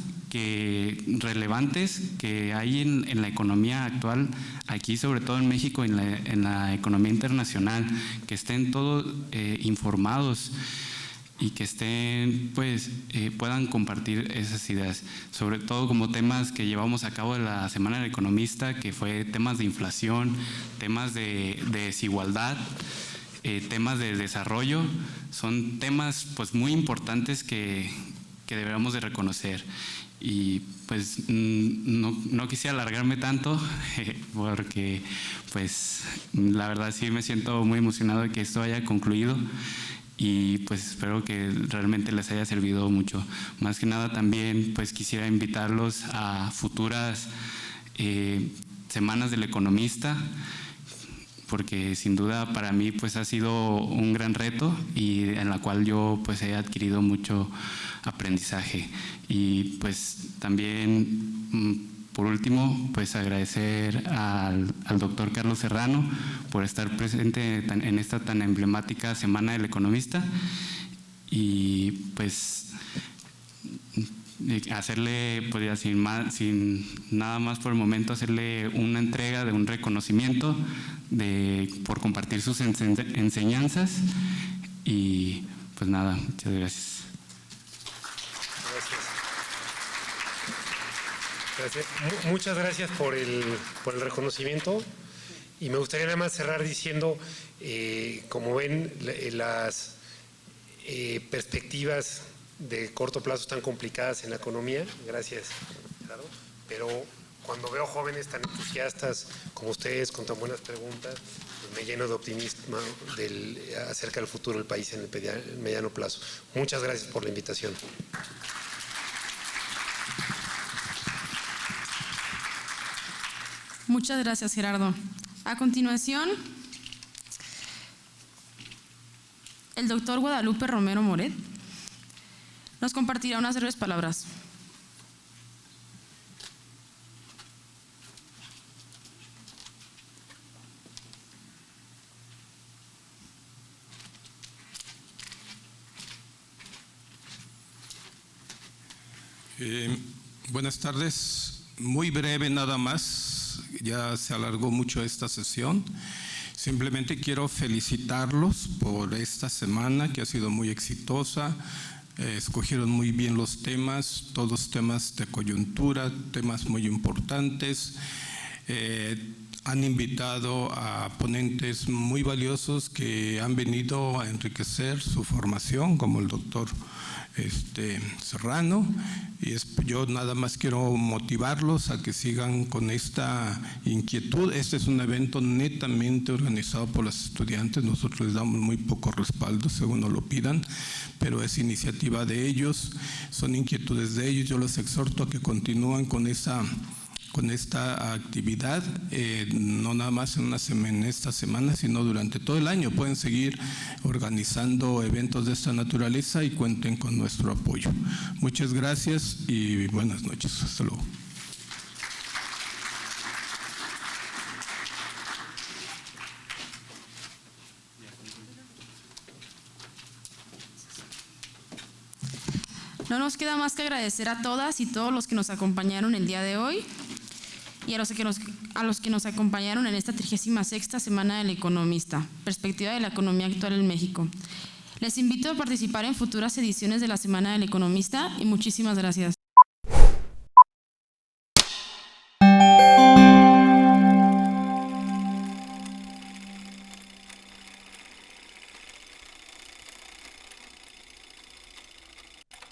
F: relevantes que hay en la economía actual, aquí sobre todo en México, en la economía internacional, que estén todos informados y que puedan compartir esas ideas, sobre todo como temas que llevamos a cabo en la Semana del Economista, que fue temas de inflación, temas de desigualdad, temas de desarrollo. Son temas pues muy importantes que deberíamos de reconocer. Y pues no quisiera alargarme tanto porque pues la verdad sí me siento muy emocionado de que esto haya concluido, y pues espero que realmente les haya servido mucho. Más que nada también pues quisiera invitarlos a futuras semanas del Economista, porque sin duda para mí pues ha sido un gran reto y en la cual yo pues he adquirido mucho aprendizaje. Y pues también por último pues agradecer al doctor Carlos Serrano por estar presente en esta tan emblemática Semana del Economista, y pues hacerle, pues sin nada más por el momento, hacerle una entrega de un reconocimiento por compartir sus enseñanzas. Y pues nada, muchas gracias.
C: Gracias. Muchas gracias por el reconocimiento, y me gustaría nada más cerrar diciendo, como ven, las perspectivas de corto plazo están complicadas en la economía. Gracias, Gerardo. Pero cuando veo jóvenes tan entusiastas como ustedes, con tan buenas preguntas, pues me lleno de optimismo acerca del futuro del país en el mediano plazo. Muchas gracias por la invitación.
A: Muchas gracias, Gerardo. A continuación, el doctor Guadalupe Romero Moret nos compartirá unas breves palabras.
G: Buenas tardes. Muy breve nada más, ya se alargó mucho esta sesión. Simplemente quiero felicitarlos por esta semana que ha sido muy exitosa. Escogieron muy bien los temas, todos temas de coyuntura, temas muy importantes. Han invitado a ponentes muy valiosos que han venido a enriquecer su formación, como el doctor Serrano, y yo nada más quiero motivarlos a que sigan con esta inquietud. Este es un evento netamente organizado por los estudiantes, nosotros les damos muy poco respaldo según nos lo pidan, pero es iniciativa de ellos, son inquietudes de ellos. Yo los exhorto a que continúen con esta actividad, no nada más en esta semana, sino durante todo el año. Pueden seguir organizando eventos de esta naturaleza y cuenten con nuestro apoyo. Muchas gracias y buenas noches. Hasta luego.
A: No nos queda más que agradecer a todas y todos los que nos acompañaron el día de hoy y a los que nos acompañaron en esta 36ª Semana del Economista, perspectiva de la economía actual en México. Les invito a participar en futuras ediciones de la Semana del Economista y muchísimas gracias.